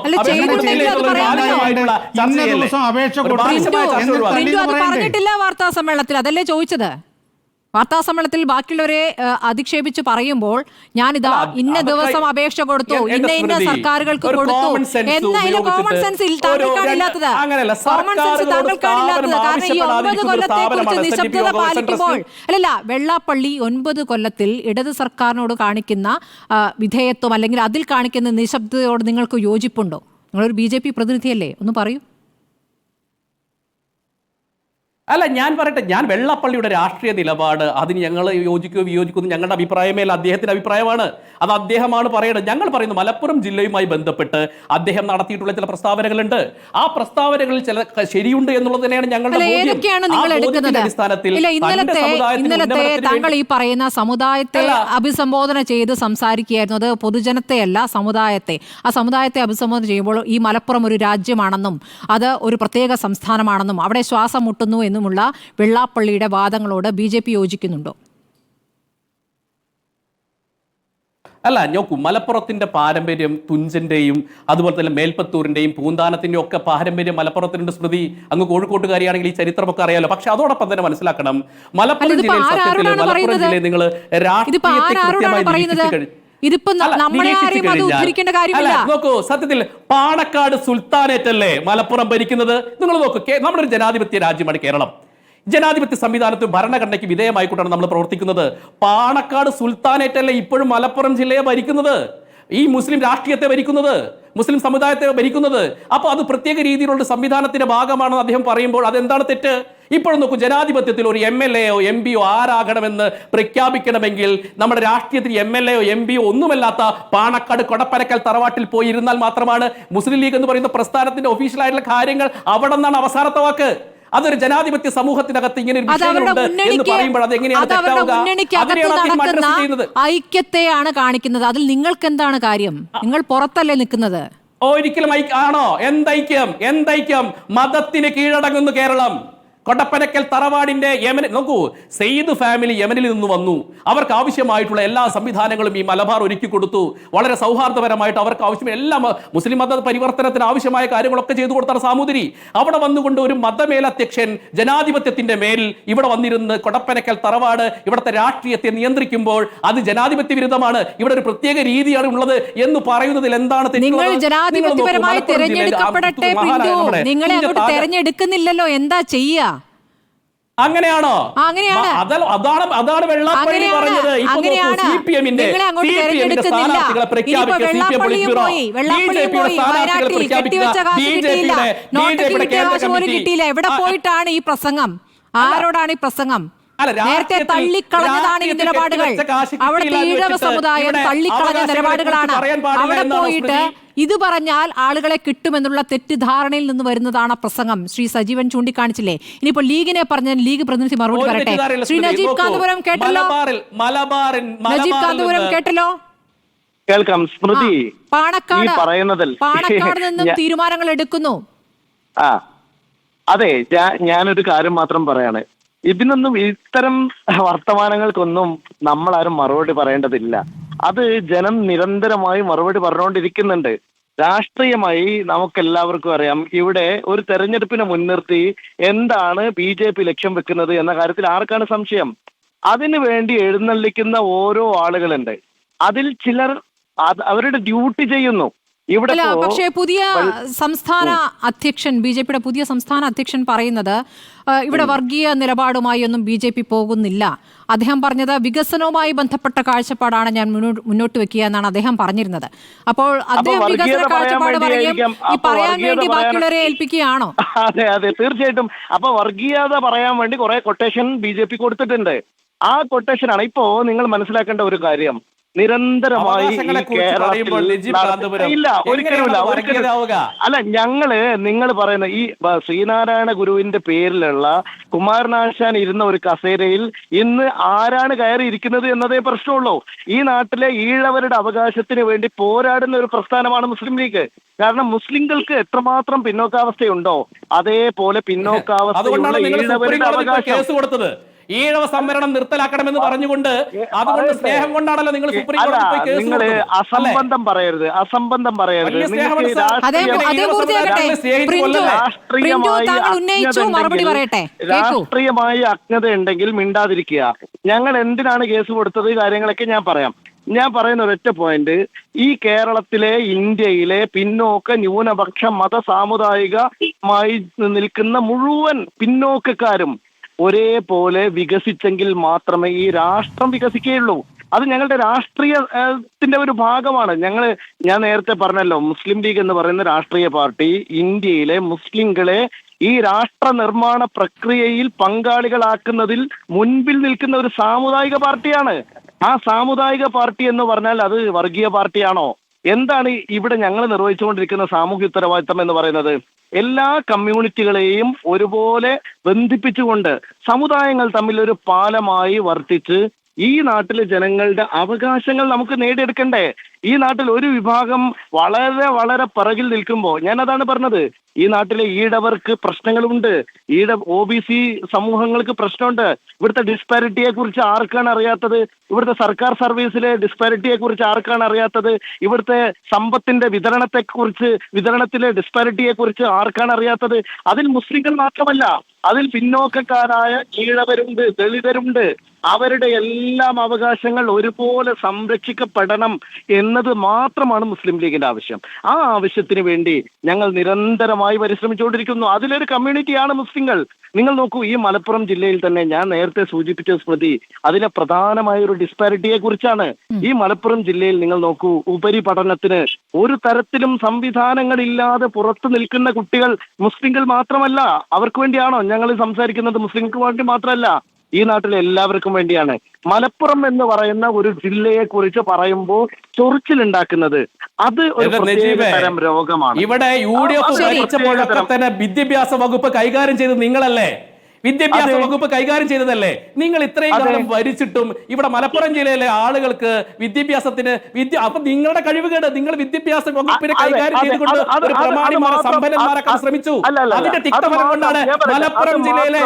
പറഞ്ഞിട്ടില്ല വാർത്താ സമ്മേളനത്തിൽ. അതല്ലേ ചോദിച്ചത്. വാർത്താ സമ്മേളനത്തിൽ ബാക്കിയുള്ളവരെ അധിക്ഷേപിച്ച് പറയുമ്പോൾ ഞാനിതാ ഇന്ന ദിവസം അപേക്ഷ കൊടുത്തു, ഇന്ന സർക്കാരുകൾക്ക് കൊടുത്തു എന്ന കോമൺ സെൻസിൽ താങ്കൾക്കാണില്ലാത്തത്. കോമൺ സെൻസ് താങ്കൾക്കാണില്ലാത്തത്. കാരണം ഈ 9 കൊല്ലത്തെ കുറിച്ച് നിശബ്ദത പാലിക്കുമ്പോൾ അല്ലല്ല, വെള്ളാപ്പള്ളി 9 കൊല്ലത്തിൽ ഇടത് സർക്കാരിനോട് കാണിക്കുന്ന വിധേയത്വം അല്ലെങ്കിൽ അതിൽ കാണിക്കുന്ന നിശബ്ദതയോട് നിങ്ങൾക്ക് യോജിപ്പുണ്ടോ? നിങ്ങളൊരു BJP പ്രതിനിധിയല്ലേ, ഒന്ന് പറയൂ. അല്ല, ഞാൻ പറയട്ടെ, ഞാൻ വെള്ളാപ്പള്ളിയുടെ രാഷ്ട്രീയ നിലപാട് അതിന് ഞങ്ങൾ യോജിക്കുകയോ വിയോജിക്കുന്നു ഞങ്ങളുടെ അഭിപ്രായമേല അദ്ദേഹത്തിന്റെ അഭിപ്രായമാണ്. അത് അദ്ദേഹമാണ് പറയേണ്ടത്. ഞങ്ങൾ പറയുന്നു മലപ്പുറം ജില്ലയുമായി ബന്ധപ്പെട്ട് അദ്ദേഹം നടത്തിയിട്ടുള്ള ചില പ്രസ്താവനകളുണ്ട്. ആ പ്രസ്താവനകളിൽ ചില ശരിയുണ്ട് എന്നുള്ളത് തന്നെയാണ് ഞങ്ങളുടെ അടിസ്ഥാനത്തിൽ. ഇന്നലത്തെ താങ്കൾ ഈ പറയുന്ന സമുദായത്തെ അഭിസംബോധന ചെയ്ത് സംസാരിക്കുകയായിരുന്നു. അത് പൊതുജനത്തെയല്ല, സമുദായത്തെ. ആ സമുദായത്തെ അഭിസംബോധന ചെയ്യുമ്പോൾ ഈ മലപ്പുറം ഒരു രാജ്യമാണെന്നും അത് ഒരു പ്രത്യേക സംസ്ഥാനമാണെന്നും അവിടെ ശ്വാസം മുട്ടുന്നു എന്നുമുള്ള വെള്ളാപ്പള്ളിയുടെ വാദങ്ങളോട് BJP യോജിക്കുന്നുണ്ടോ? അല്ല, നോക്കൂ, മലപ്പുറത്തിന്റെ പാരമ്പര്യം തുഞ്ചന്റെയും അതുപോലെ തന്നെ മേൽപ്പത്തൂരിന്റെയും പൂന്താനത്തിന്റെയും ഒക്കെ പാരമ്പര്യം മലപ്പുറത്തിനുണ്ട്. സ്മൃതി അങ്ങ് കോഴിക്കോട്ടുകാരിയാണെങ്കിൽ ഈ ചരിത്രമൊക്കെ അറിയാലോ. പക്ഷെ അതോടൊപ്പം തന്നെ മനസ്സിലാക്കണം, മലപ്പുറം ജില്ലയിൽ നിങ്ങൾ നോക്കൂ, സത്യത്തിൽ പാണക്കാട് സുൽത്താനേറ്റ് അല്ലേ മലപ്പുറം ഭരിക്കുന്നത്? നിങ്ങൾ നോക്കൂ, നമ്മുടെ ഒരു ജനാധിപത്യ രാജ്യമാണ് കേരളം. ജനാധിപത്യ സംവിധാനത്തിൽ ഭരണഘടനയ്ക്ക് വിധേയമായിക്കൊണ്ടാണ് നമ്മൾ പ്രവർത്തിക്കുന്നത്. പാണക്കാട് സുൽത്താനേറ്റ് അല്ലേ ഇപ്പോഴും മലപ്പുറം ജില്ലയെ ഭരിക്കുന്നത്, ഈ മുസ്ലിം രാഷ്ട്രീയത്തെ ഭരിക്കുന്നത്, മുസ്ലിം സമുദായത്തെ ഭരിക്കുന്നത്. അപ്പോൾ അത് പ്രത്യേക രീതിയിലുള്ള സംവിധാനത്തിന്റെ ഭാഗമാണെന്ന് അദ്ദേഹം പറയുമ്പോൾ അതെന്താണ് തെറ്റ്? ഇപ്പോഴും നോക്കൂ, ജനാധിപത്യത്തിൽ ഒരു MLAയോ MPയോ ആരാകണമെന്ന് പ്രഖ്യാപിക്കണമെങ്കിൽ നമ്മുടെ രാഷ്ട്രീയത്തിൽ MLAയോ MPയോ ഒന്നുമല്ലാത്ത പാണക്കാട് കൊടപ്പനക്കൽ തറവാട്ടിൽ പോയി ഇരുന്നാൽ മാത്രമാണ് മുസ്ലിം ലീഗ് എന്ന് പറയുന്ന പ്രസ്ഥാനത്തിന്റെ ഒഫീഷ്യലായിട്ടുള്ള കാര്യങ്ങൾ അവിടെ നിന്നാണ് അവസാനത്തെ വാക്ക്. അതൊരു ജനാധിപത്യ സമൂഹത്തിനകത്ത് ഇങ്ങനെ ഒരു വിഷയങ്ങളുണ്ട് എന്ന് പറയുമ്പോൾ അത് എങ്ങനെയാണ് തെറ്റാവുക? ഐക്യത്തെയാണ് കാണിക്കുന്നത്. അതിൽ നിങ്ങൾക്ക് എന്താണ് കാര്യം? നിങ്ങൾ പുറത്തല്ലേ നിൽക്കുന്നത്? ഒരിക്കലും ആണോ? എന്തൈക്യം? മതത്തിന് കീഴടങ്ങുന്നു കേരളം. കൊടപ്പനക്കൽ തറവാടിന്റെ നോക്കൂ, സെയ്ദ് ഫാമിലി യമനിൽ നിന്ന് വന്നു. അവർക്ക് ആവശ്യമായിട്ടുള്ള എല്ലാ സംവിധാനങ്ങളും ഈ മലബാർ ഒരുക്കി കൊടുത്തു. വളരെ സൗഹാർദ്ദപരമായിട്ട് അവർക്ക് ആവശ്യമായ എല്ലാ മുസ്ലിം മത പരിവർത്തനത്തിന് ആവശ്യമായ കാര്യങ്ങളൊക്കെ ചെയ്തു കൊടുത്താണ് സാമൂതിരി. അവിടെ വന്നുകൊണ്ട് ഒരു മതമേലധ്യക്ഷൻ ജനാധിപത്യത്തിന്റെ മേൽ ഇവിടെ വന്നിരുന്ന് കൊടപ്പനക്കൽ തറവാട് ഇവിടുത്തെ രാഷ്ട്രീയത്തെ നിയന്ത്രിക്കുമ്പോൾ അത് ജനാധിപത്യ വിരുദ്ധമാണ്, ഇവിടെ ഒരു പ്രത്യേക രീതിയാണ് ഉള്ളത് എന്ന് പറയുന്നതിൽ എന്താണ് തെറ്റ്? നിങ്ങൾ ജനാധിപത്യപരമായി തെരഞ്ഞെടുക്കപ്പെടട്ടെ, നിങ്ങളെ അങ്ങോട്ട് തെരഞ്ഞെടുക്കുന്നില്ലല്ലോ, എന്താ ചെയ്യാ? അങ്ങനെയാണോ? അതാണ് വെള്ളാപ്പള്ളി പറഞ്ഞത്. എവിടെ പോയിട്ടാണ് ഈ പ്രസംഗം? ആരോടാണ് ഈ പ്രസംഗം? നേരത്തെ തള്ളിക്കളഞ്ഞതാണ് ഈ നിലപാടുകൾ. അവിടുത്തെ ഈഴവ സമുദായം തള്ളിക്കളഞ്ഞ നിലപാടുകളാണ്. അവിടെ പോയിട്ട് ഇത് പറഞ്ഞാൽ ആളുകളെ കിട്ടുമെന്നുള്ള തെറ്റിദ്ധാരണയിൽ നിന്ന് വരുന്നതാണ് പ്രസംഗം. ശ്രീ സജീവൻ ചൂണ്ടിക്കാണിച്ചില്ലേ? ഇനിയിപ്പോ ലീഗിനെ പറഞ്ഞ ലീഗ് പ്രതിനിധി മറുപടി പറയട്ടെ. ശ്രീ നജീബ് കാന്തപുരം കേട്ടല്ലോ? നജീബ് കാന്തപുരം കേട്ടല്ലോ? കേൾക്കാം സ്മൃതി. പാണക്കാട് നിന്നും തീരുമാനങ്ങൾ എടുക്കുന്നു. അതെ, ഞാനൊരു കാര്യം മാത്രം പറയാണ്. ഇതിനൊന്നും ഇത്തരം വർത്തമാനങ്ങൾക്കൊന്നും നമ്മളാരും മറുപടി പറയേണ്ടതില്ല. അത് ജനം നിരന്തരമായി മറുപടി പറഞ്ഞുകൊണ്ടിരിക്കുന്നുണ്ട്. രാഷ്ട്രീയമായി നമുക്കെല്ലാവർക്കും അറിയാം, ഇവിടെ ഒരു തെരഞ്ഞെടുപ്പിനെ മുൻനിർത്തി എന്താണ് BJP ലക്ഷ്യം വെക്കുന്നത് എന്ന കാര്യത്തിൽ ആർക്കാണ് സംശയം? അതിനു വേണ്ടി എഴുന്നള്ളിക്കുന്ന ഓരോ ആളുകളുണ്ട്. അതിൽ ചിലർ അവരുടെ ഡ്യൂട്ടി ചെയ്യുന്നു. പക്ഷേ പുതിയ സംസ്ഥാന അധ്യക്ഷൻ, BJPയുടെ പുതിയ സംസ്ഥാന അധ്യക്ഷൻ പറയുന്നത് ഇവിടെ വർഗീയ നിലപാടുമായി ഒന്നും BJP പോകുന്നില്ല. അദ്ദേഹം പറഞ്ഞത് വികസനവുമായി ബന്ധപ്പെട്ട കാഴ്ചപ്പാടാണ് ഞാൻ മുന്നോട്ട് വെക്കുക എന്നാണ് അദ്ദേഹം പറഞ്ഞിരുന്നത്. അപ്പോൾ അദ്ദേഹം വികസന കാഴ്ചപ്പാട് പറയുകയും ഈ പറയാൻ വേണ്ടി ബാക്കിയുള്ളവരെ ഏൽപ്പിക്കുകയാണോ? അതെ, തീർച്ചയായിട്ടും. അപ്പൊ വർഗീയത പറയാൻ വേണ്ടി കുറെ കൊട്ടേഷൻ BJP കൊടുത്തിട്ടുണ്ട്. ആ കൊട്ടേഷനാണ് ഇപ്പോ നിങ്ങൾ മനസ്സിലാക്കേണ്ട ഒരു കാര്യം. നിരന്തരമായി ഇല്ല, ഒരിക്കലുമില്ല. അല്ല, നിങ്ങൾ പറയുന്ന ഈ ശ്രീനാരായണ ഗുരുവിന്റെ പേരിലുള്ള കുമാരനാശാൻ ഇരുന്ന ഒരു കസേരയിൽ ഇന്ന് ആരാണ് കയറി ഇരിക്കുന്നത് എന്നതേ പ്രശ്നമുള്ളൂ. ഈ നാട്ടിലെ ഈഴവരുടെ അവകാശത്തിന് വേണ്ടി പോരാടുന്ന ഒരു പ്രസ്ഥാനമാണ് മുസ്ലിം ലീഗ്. കാരണം മുസ്ലിങ്ങൾക്ക് എത്രമാത്രം പിന്നോക്കാവസ്ഥയുണ്ടോ അതേപോലെ പിന്നോക്കാവസ്ഥയുള്ള ഈഴവരുടെ അവകാശം. ഈഴവ സംവരണം നിർത്തലാക്കണമെന്ന് പറഞ്ഞുകൊണ്ട്, അതുകൊണ്ട് സ്നേഹം കൊണ്ടാണല്ലോ നിങ്ങൾ സുപ്രീം കോടതി നിങ്ങൾ അസംബന്ധം പറയരുത്. രാഷ്ട്രീയമായി അജ്ഞത ഉണ്ടെങ്കിൽ മിണ്ടാതിരിക്കുക. ഞങ്ങൾ എന്തിനാണ് കേസ് കൊടുത്തത് കാര്യങ്ങളൊക്കെ ഞാൻ പറയാം. ഞാൻ പറയുന്ന ഒരൊറ്റ പോയിന്റ്, ഈ കേരളത്തിലെ ഇന്ത്യയിലെ പിന്നോക്ക ന്യൂനപക്ഷ മത സാമുദായികമായി നിൽക്കുന്ന മുഴുവൻ പിന്നോക്കക്കാരും ഒരേപോലെ വികസിച്ചെങ്കിൽ മാത്രമേ ഈ രാഷ്ട്രം വികസിക്കുകയുള്ളൂ. അത് ഞങ്ങളുടെ രാഷ്ട്രീയത്തിന്റെ ഒരു ഭാഗമാണ്. ഞാൻ നേരത്തെ പറഞ്ഞല്ലോ, മുസ്ലിം ലീഗ് എന്ന് പറയുന്ന രാഷ്ട്രീയ പാർട്ടി ഇന്ത്യയിലെ മുസ്ലിങ്ങളെ ഈ രാഷ്ട്ര നിർമ്മാണ പ്രക്രിയയിൽ പങ്കാളികളാക്കുന്നതിൽ മുൻപിൽ നിൽക്കുന്ന ഒരു സാമുദായിക പാർട്ടിയാണ്. ആ സാമുദായിക പാർട്ടി എന്ന് പറഞ്ഞാൽ അത് വർഗീയ പാർട്ടിയാണോ? എന്താണ് ഇവിടെ ഞങ്ങൾ നിർവഹിച്ചുകൊണ്ടിരിക്കുന്ന സാമൂഹ്യ ഉത്തരവാദിത്തം എന്ന് പറയുന്നത്? എല്ലാ കമ്മ്യൂണിറ്റികളെയും ഒരുപോലെ ബന്ധിപ്പിച്ചുകൊണ്ട് സമുദായങ്ങൾ തമ്മിൽ ഒരു പാലമായി വർത്തിച്ച് ഈ നാട്ടിലെ ജനങ്ങളുടെ അവകാശങ്ങൾ നമുക്ക് നേടിയെടുക്കണ്ടേ? ഈ നാട്ടിൽ ഒരു വിഭാഗം വളരെ വളരെ പിറകിൽ നിൽക്കുമ്പോൾ, ഞാൻ അതാണ് പറഞ്ഞത്, ഈ നാട്ടിലെ ഈഴവർക്ക് പ്രശ്നങ്ങളുണ്ട്, OBC സമൂഹങ്ങൾക്ക് പ്രശ്നമുണ്ട്. ഇവിടുത്തെ ഡിസ്പാരിറ്റിയെ കുറിച്ച് ആർക്കാണ് അറിയാത്തത്? ഇവിടുത്തെ സർക്കാർ സർവീസിലെ ഡിസ്പാരിറ്റിയെ കുറിച്ച് ആർക്കാണ് അറിയാത്തത്? ഇവിടുത്തെ സമ്പത്തിന്റെ വിതരണത്തിലെ ഡിസ്പാരിറ്റിയെ കുറിച്ച് ആർക്കാണ് അറിയാത്തത്? അതിൽ മുസ്ലിങ്ങൾ മാത്രമല്ല, അതിൽ പിന്നോക്കക്കാരായ ഈഴവരുണ്ട്, ദളിതരുണ്ട്. അവരുടെ എല്ലാം അവകാശങ്ങൾ ഒരുപോലെ സംരക്ഷിക്കപ്പെടണം എന്നത് മാത്രമാണ് മുസ്ലിം ലീഗിന്റെ ആവശ്യം. ആ ആവശ്യത്തിന് വേണ്ടി ഞങ്ങൾ നിരന്തരമായി പരിശ്രമിച്ചുകൊണ്ടിരിക്കുന്നു. അതിലൊരു കമ്മ്യൂണിറ്റിയാണ് മുസ്ലിങ്ങൾ. നിങ്ങൾ നോക്കൂ, ഈ മലപ്പുറം ജില്ലയിൽ തന്നെ ഞാൻ നേരത്തെ സൂചിപ്പിച്ച സ്മൃതി, അതിലെ പ്രധാനമായ ഒരു ഡിസ്പാരിറ്റിയെ കുറിച്ചാണ്. ഈ മലപ്പുറം ജില്ലയിൽ നിങ്ങൾ നോക്കൂ, ഉപരിപഠനത്തിന് ഒരു തരത്തിലും സംവിധാനങ്ങളില്ലാതെ പുറത്തു നിൽക്കുന്ന കുട്ടികൾ മുസ്ലിങ്ങൾ മാത്രമല്ല. അവർക്ക് വേണ്ടിയാണോ ഞങ്ങൾ സംസാരിക്കുന്നത്? മുസ്ലിങ്ങൾക്ക് വേണ്ടി മാത്രമല്ല, ഈ നാട്ടിലെ എല്ലാവർക്കും വേണ്ടിയാണ്. മലപ്പുറം എന്ന് പറയുന്ന ഒരു ജില്ലയെ കുറിച്ച് പറയുമ്പോൾ ചൊറിച്ചിലുണ്ടാക്കുന്നത് അത് ഒരു പ്രത്യേക തരം രോഗമാണ്. ഇവിടെ UDF ഭരിച്ചപ്പോഴൊക്കെ തന്നെ വിദ്യാഭ്യാസ വകുപ്പ് കൈകാര്യം ചെയ്ത് നിങ്ങളല്ലേ? വിദ്യാഭ്യാസ വകുപ്പ് കൈകാര്യം ചെയ്തതല്ലേ? നിങ്ങൾ ഇത്രയും കാലം ഭരിച്ചിട്ടും ഇവിടെ മലപ്പുറം ജില്ലയിലെ ആളുകൾക്ക് വിദ്യാഭ്യാസത്തിന് അപ്പൊ നിങ്ങളുടെ കഴിവുകേട്, നിങ്ങൾ വിദ്യാഭ്യാസ വകുപ്പിനെ കൈകാര്യം ചെയ്തുകൊണ്ട് ഒരു പ്രമാണിമാരെ സമ്പന്നന്മാരാക്കാൻ ശ്രമിച്ചു. അതിന്റെ തിക്തഫലം കൊണ്ടാണ് മലപ്പുറം ജില്ലയിലെ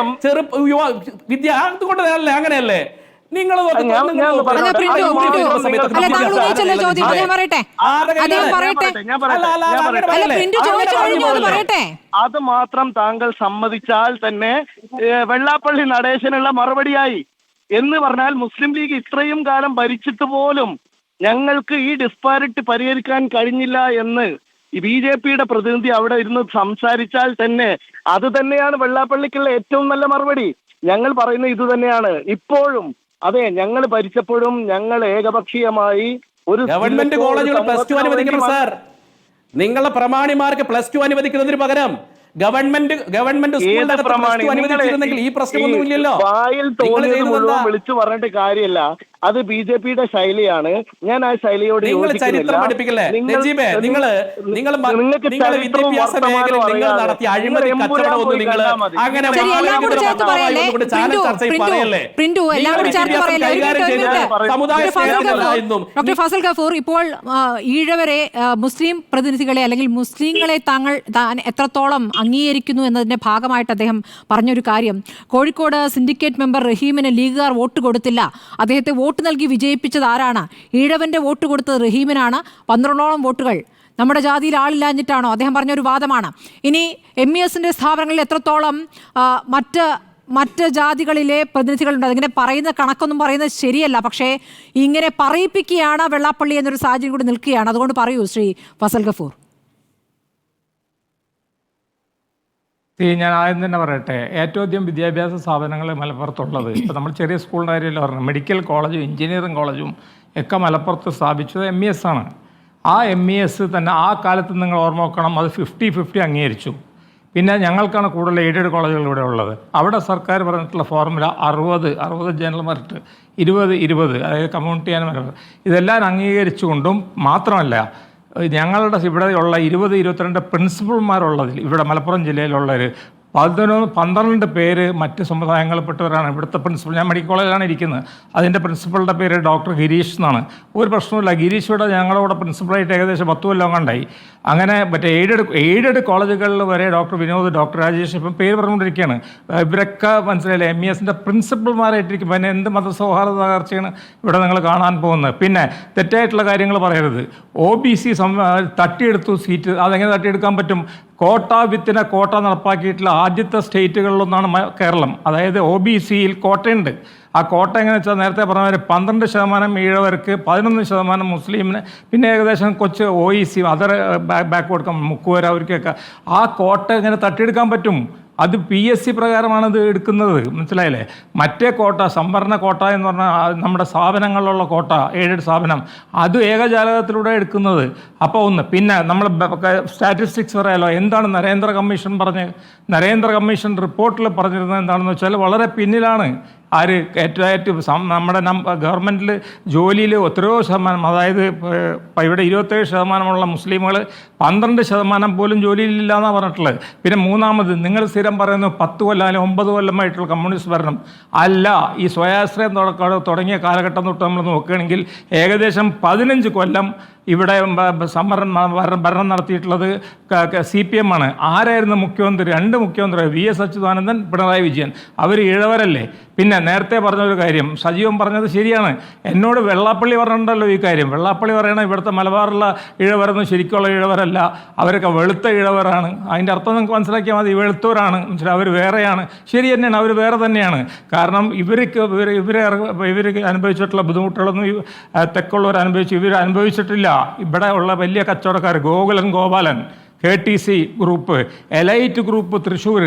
അതുകൊണ്ട് അങ്ങനെയല്ലേ നിങ്ങൾ അത് മാത്രം താങ്കൾ സമ്മതിച്ചാൽ തന്നെ വെള്ളാപ്പള്ളി നടേശനുള്ള മറുപടിയായി. എന്ന് പറഞ്ഞാൽ മുസ്ലിം ലീഗ് ഇത്രയും കാലം ഭരിച്ചിട്ട് പോലും ഞങ്ങൾക്ക് ഈ ഡിസ്പാരിറ്റി പരിഹരിക്കാൻ കഴിഞ്ഞില്ല എന്ന് BJPയുടെ പ്രതിനിധി അവിടെ ഇരുന്ന് സംസാരിച്ചാൽ തന്നെ അത് തന്നെയാണ് വെള്ളാപ്പള്ളിക്കുള്ള ഏറ്റവും നല്ല മറുപടി. ഞങ്ങൾ പറയുന്നത് ഇത് തന്നെയാണ് ഇപ്പോഴും. അതെ, ഞങ്ങൾ ഭരിച്ചപ്പോഴും ഞങ്ങൾ ഏകപക്ഷീയമായി ഒരു ഗവൺമെന്റ് കോളേജുകൾ +2 അനുവദിക്കണം സാർ. നിങ്ങളുടെ പ്രമാണിമാർക്ക് +2 അനുവദിക്കുന്നതിന് പകരം ഗവൺമെന്റ് അനുവദിച്ചിരുന്നെങ്കിൽ ഈ പ്രശ്നമൊന്നുമില്ലല്ലോ. വായിൽ തോന്നിയത് മുഴുവൻ വിളിച്ചു പറഞ്ഞിട്ട് കാര്യമല്ല. അത് BJPയുടെ ശൈലിയാണ്. ഞാൻ ആ ശൈലിയോട് ചരിത്രം പഠിപ്പിക്കല്ലേ നജീബേ? വിദ്യാഭ്യാസ മേഖലയിൽ നിങ്ങൾ നടത്തിയ അഴിമതി കച്ചവടമൊന്നും നിങ്ങൾ അങ്ങനെ ഡോക്ടർ ഫസൽ ഗഫൂർ, ഇപ്പോൾ ഈഴവരെ മുസ്ലിം പ്രതിനിധികളെ അല്ലെങ്കിൽ മുസ്ലിങ്ങളെ താൻ എത്രത്തോളം അംഗീകരിക്കുന്നു എന്നതിന്റെ ഭാഗമായിട്ട് അദ്ദേഹം പറഞ്ഞൊരു കാര്യം, കോഴിക്കോട് സിൻഡിക്കേറ്റ് മെമ്പർ റഹീമിന് ലീഗുകാർ വോട്ട് കൊടുത്തില്ല, അദ്ദേഹത്തെ വോട്ട് നൽകി വിജയിപ്പിച്ചത് ആരാണ്? ഈഴവന്റെ വോട്ട് കൊടുത്തത് റഹീമിനാണ്. 12ഓളം വോട്ടുകൾ നമ്മുടെ ജാതിയിൽ ആളില്ലാഞ്ഞിട്ടാണോ? അദ്ദേഹം പറഞ്ഞൊരു വാദമാണ്. ഇനി MESന്റെ സ്ഥാപനങ്ങളിൽ എത്രത്തോളം മറ്റ് ജാതികളിലെ പ്രതിനിധികളുണ്ട്? അതിങ്ങനെ പറയുന്ന കണക്കൊന്നും പറയുന്നത് ശരിയല്ല. പക്ഷേ ഇങ്ങനെ പറയിപ്പിക്കുകയാണ് വെള്ളാപ്പള്ളി എന്നൊരു സാഹചര്യം കൂടി നിൽക്കുകയാണ്. അതുകൊണ്ട് പറയൂ ശ്രീ ഫസൽ ഗഫൂർ. ഞാൻ ആദ്യം തന്നെ പറയട്ടെ, ഏറ്റവും അധികം വിദ്യാഭ്യാസ സ്ഥാപനങ്ങൾ മലപ്പുറത്തുള്ളത്, ഇപ്പോൾ നമ്മൾ ചെറിയ സ്കൂളിൻ്റെ കാര്യമല്ല പറഞ്ഞത്, മെഡിക്കൽ കോളേജും എഞ്ചിനീയറിംഗ് കോളേജും ഒക്കെ മലപ്പുറത്ത് സ്ഥാപിച്ചത് MES ആണ്. ആ MES തന്നെ ആ കാലത്ത് നിങ്ങൾ ഓർമ്മ വെക്കണം, അത് 50-50 അംഗീകരിച്ചു. പിന്നെ ഞങ്ങൾക്കാണ് കൂടുതൽ എയ്ഡഡ് കോളേജുകൾ ഇവിടെ ഉള്ളത്. അവിടെ സർക്കാർ പറഞ്ഞിട്ടുള്ള ഫോർമുല 60 ജനറൽ മെറിറ്റ്, 20-20, അതായത് കമ്മ്യൂണിറ്റി ആൻഡ് മെറിറ്റ്, ഇതെല്ലാം അംഗീകരിച്ചുകൊണ്ടും മാത്രമല്ല ഞങ്ങളുടെ ഇവിടെയുള്ള 20-22 പ്രിൻസിപ്പൽമാരുള്ളതിൽ ഇവിടെ മലപ്പുറം ജില്ലയിലുള്ളവർ 12 പേര് മറ്റ് സമുദായങ്ങളിൽപ്പെട്ടവരാണ്. ഇവിടുത്തെ പ്രിൻസിപ്പൽ, ഞാൻ മെഡിക്കൽ കോളേജിലാണ് ഇരിക്കുന്നത്, അതിൻ്റെ പ്രിൻസിപ്പളുടെ പേര് ഡോക്ടർ ഗിരീഷ് എന്നാണ്. ഒരു പ്രശ്നമില്ല, ഗിരീഷ് ഇവിടെ ഞങ്ങളോട് പ്രിൻസിപ്പളായിട്ട് ഏകദേശം 10 കൊല്ലം കണ്ടായി. അങ്ങനെ മറ്റേ എയ്ഡഡ് കോളേജുകളിൽ വരെ ഡോക്ടർ വിനോദ്, ഡോക്ടർ രാജേഷ് ഇപ്പം പേര് പറഞ്ഞുകൊണ്ടിരിക്കുകയാണ്. ഇവരൊക്കെ മനസ്സിലായില്ലേ MESന്റെ പ്രിൻസിപ്പൽമാരായിട്ടിരിക്കും. പിന്നെ എന്ത് മതസൗഹാർദ്ദ തകർച്ചയാണ് ഇവിടെ നിങ്ങൾ കാണാൻ പോകുന്നത്. പിന്നെ തെറ്റായിട്ടുള്ള കാര്യങ്ങൾ പറയരുത്. OBC തട്ടിയെടുത്തു സീറ്റ്, അതെങ്ങനെ തട്ടിയെടുക്കാൻ പറ്റും? കോട്ട വിത്തിനെ കോട്ട നടപ്പാക്കിയിട്ടുള്ള ആദ്യത്തെ സ്റ്റേറ്റുകളിലൊന്നാണ് കേരളം. അതായത് OBCയിൽ കോട്ടയുണ്ട്. ആ കോട്ട എങ്ങനെ വെച്ചാൽ നേരത്തെ പറഞ്ഞ 12% ഈഴവർക്ക്, 11% മുസ്ലിമിന്, പിന്നെ ഏകദേശം കൊച്ച് OEC അതർ ബാക്ക്വേർഡ് മുക്കുവര അവർക്കൊക്കെ ആ കോട്ട എങ്ങനെ തട്ടിയെടുക്കാൻ പറ്റും? അത് PSC പ്രകാരമാണത് എടുക്കുന്നത്, മനസ്സിലായില്ലേ? മറ്റേ കോട്ട, സംവരണ കോട്ട എന്ന് പറഞ്ഞാൽ നമ്മുടെ സ്ഥാപനങ്ങളിലുള്ള കോട്ട, എയ്ഡഡ് സ്ഥാപനം, അത് ഏകജാലകത്തിലൂടെ എടുക്കുന്നത്. അപ്പോൾ പിന്നെ നമ്മൾ സ്റ്റാറ്റിസ്റ്റിക്സ് പറയാലോ. എന്താണ് നരേന്ദ്ര കമ്മീഷൻ പറഞ്ഞത്? നരേന്ദ്ര കമ്മീഷൻ റിപ്പോർട്ടിൽ പറഞ്ഞിരുന്നത് എന്താണെന്ന് വെച്ചാൽ വളരെ പിന്നിലാണ് ആര് ഏറ്റവും നമ്മുടെ ഗവൺമെൻറ്റിൽ ജോലിയിൽ എത്രയോ ശതമാനം, അതായത് ഇവിടെ 27% മുസ്ലിമുകൾ 12% പോലും ജോലിയിലില്ല എന്നാണ് പറഞ്ഞിട്ടുള്ളത്. പിന്നെ മൂന്നാമത് നിങ്ങൾ സ്ഥിരം പറയുന്നത് 10 കൊല്ലം അല്ലെങ്കിൽ 9 കൊല്ലമായിട്ടുള്ള കമ്മ്യൂണിസ്റ്റ് ഭരണം അല്ല. ഈ സ്വയാശ്രയം തുടങ്ങിയ കാലഘട്ടം തൊട്ട് നമ്മൾ നോക്കുകയാണെങ്കിൽ ഏകദേശം 15 കൊല്ലം ഇവിടെ ഭരണം നടത്തിയിട്ടുള്ളത് CPM ആണ്. ആരായിരുന്നു മുഖ്യമന്ത്രി? 2 മുഖ്യമന്ത്രി, VS അച്യുതാനന്ദൻ, പിണറായി വിജയൻ. അവർ ഇഴവരല്ലേ? പിന്നെ നേരത്തെ പറഞ്ഞൊരു കാര്യം സജീവൻ പറഞ്ഞത് ശരിയാണ്. എന്നോട് വെള്ളാപ്പള്ളി പറഞ്ഞിട്ടുണ്ടല്ലോ ഈ കാര്യം. വെള്ളാപ്പള്ളി പറയണത് ഇവിടുത്തെ മലബാറിലുള്ള ഇഴവരൊന്നും ശരിക്കുള്ള ഇഴവരല്ല, അവരൊക്കെ വെളുത്ത ഇഴവരാണ്. അതിൻ്റെ അർത്ഥം നിങ്ങൾക്ക് മനസ്സിലാക്കിയാൽ മതി. വെളുത്തവരാണ്, മനസ്സിലായി, അവർ വേറെയാണ്. ശരി തന്നെയാണ്, അവർ വേറെ തന്നെയാണ്. കാരണം ഇവർ അനുഭവിച്ചിട്ടുള്ള ബുദ്ധിമുട്ടുകളൊന്നും തെക്കുള്ളവർ ഇവർ അനുഭവിച്ചിട്ടില്ല. ഇവിടെ ഉള്ള വലിയ കച്ചവടക്കാർ Gopalan, KTC group, elite group Thrissur,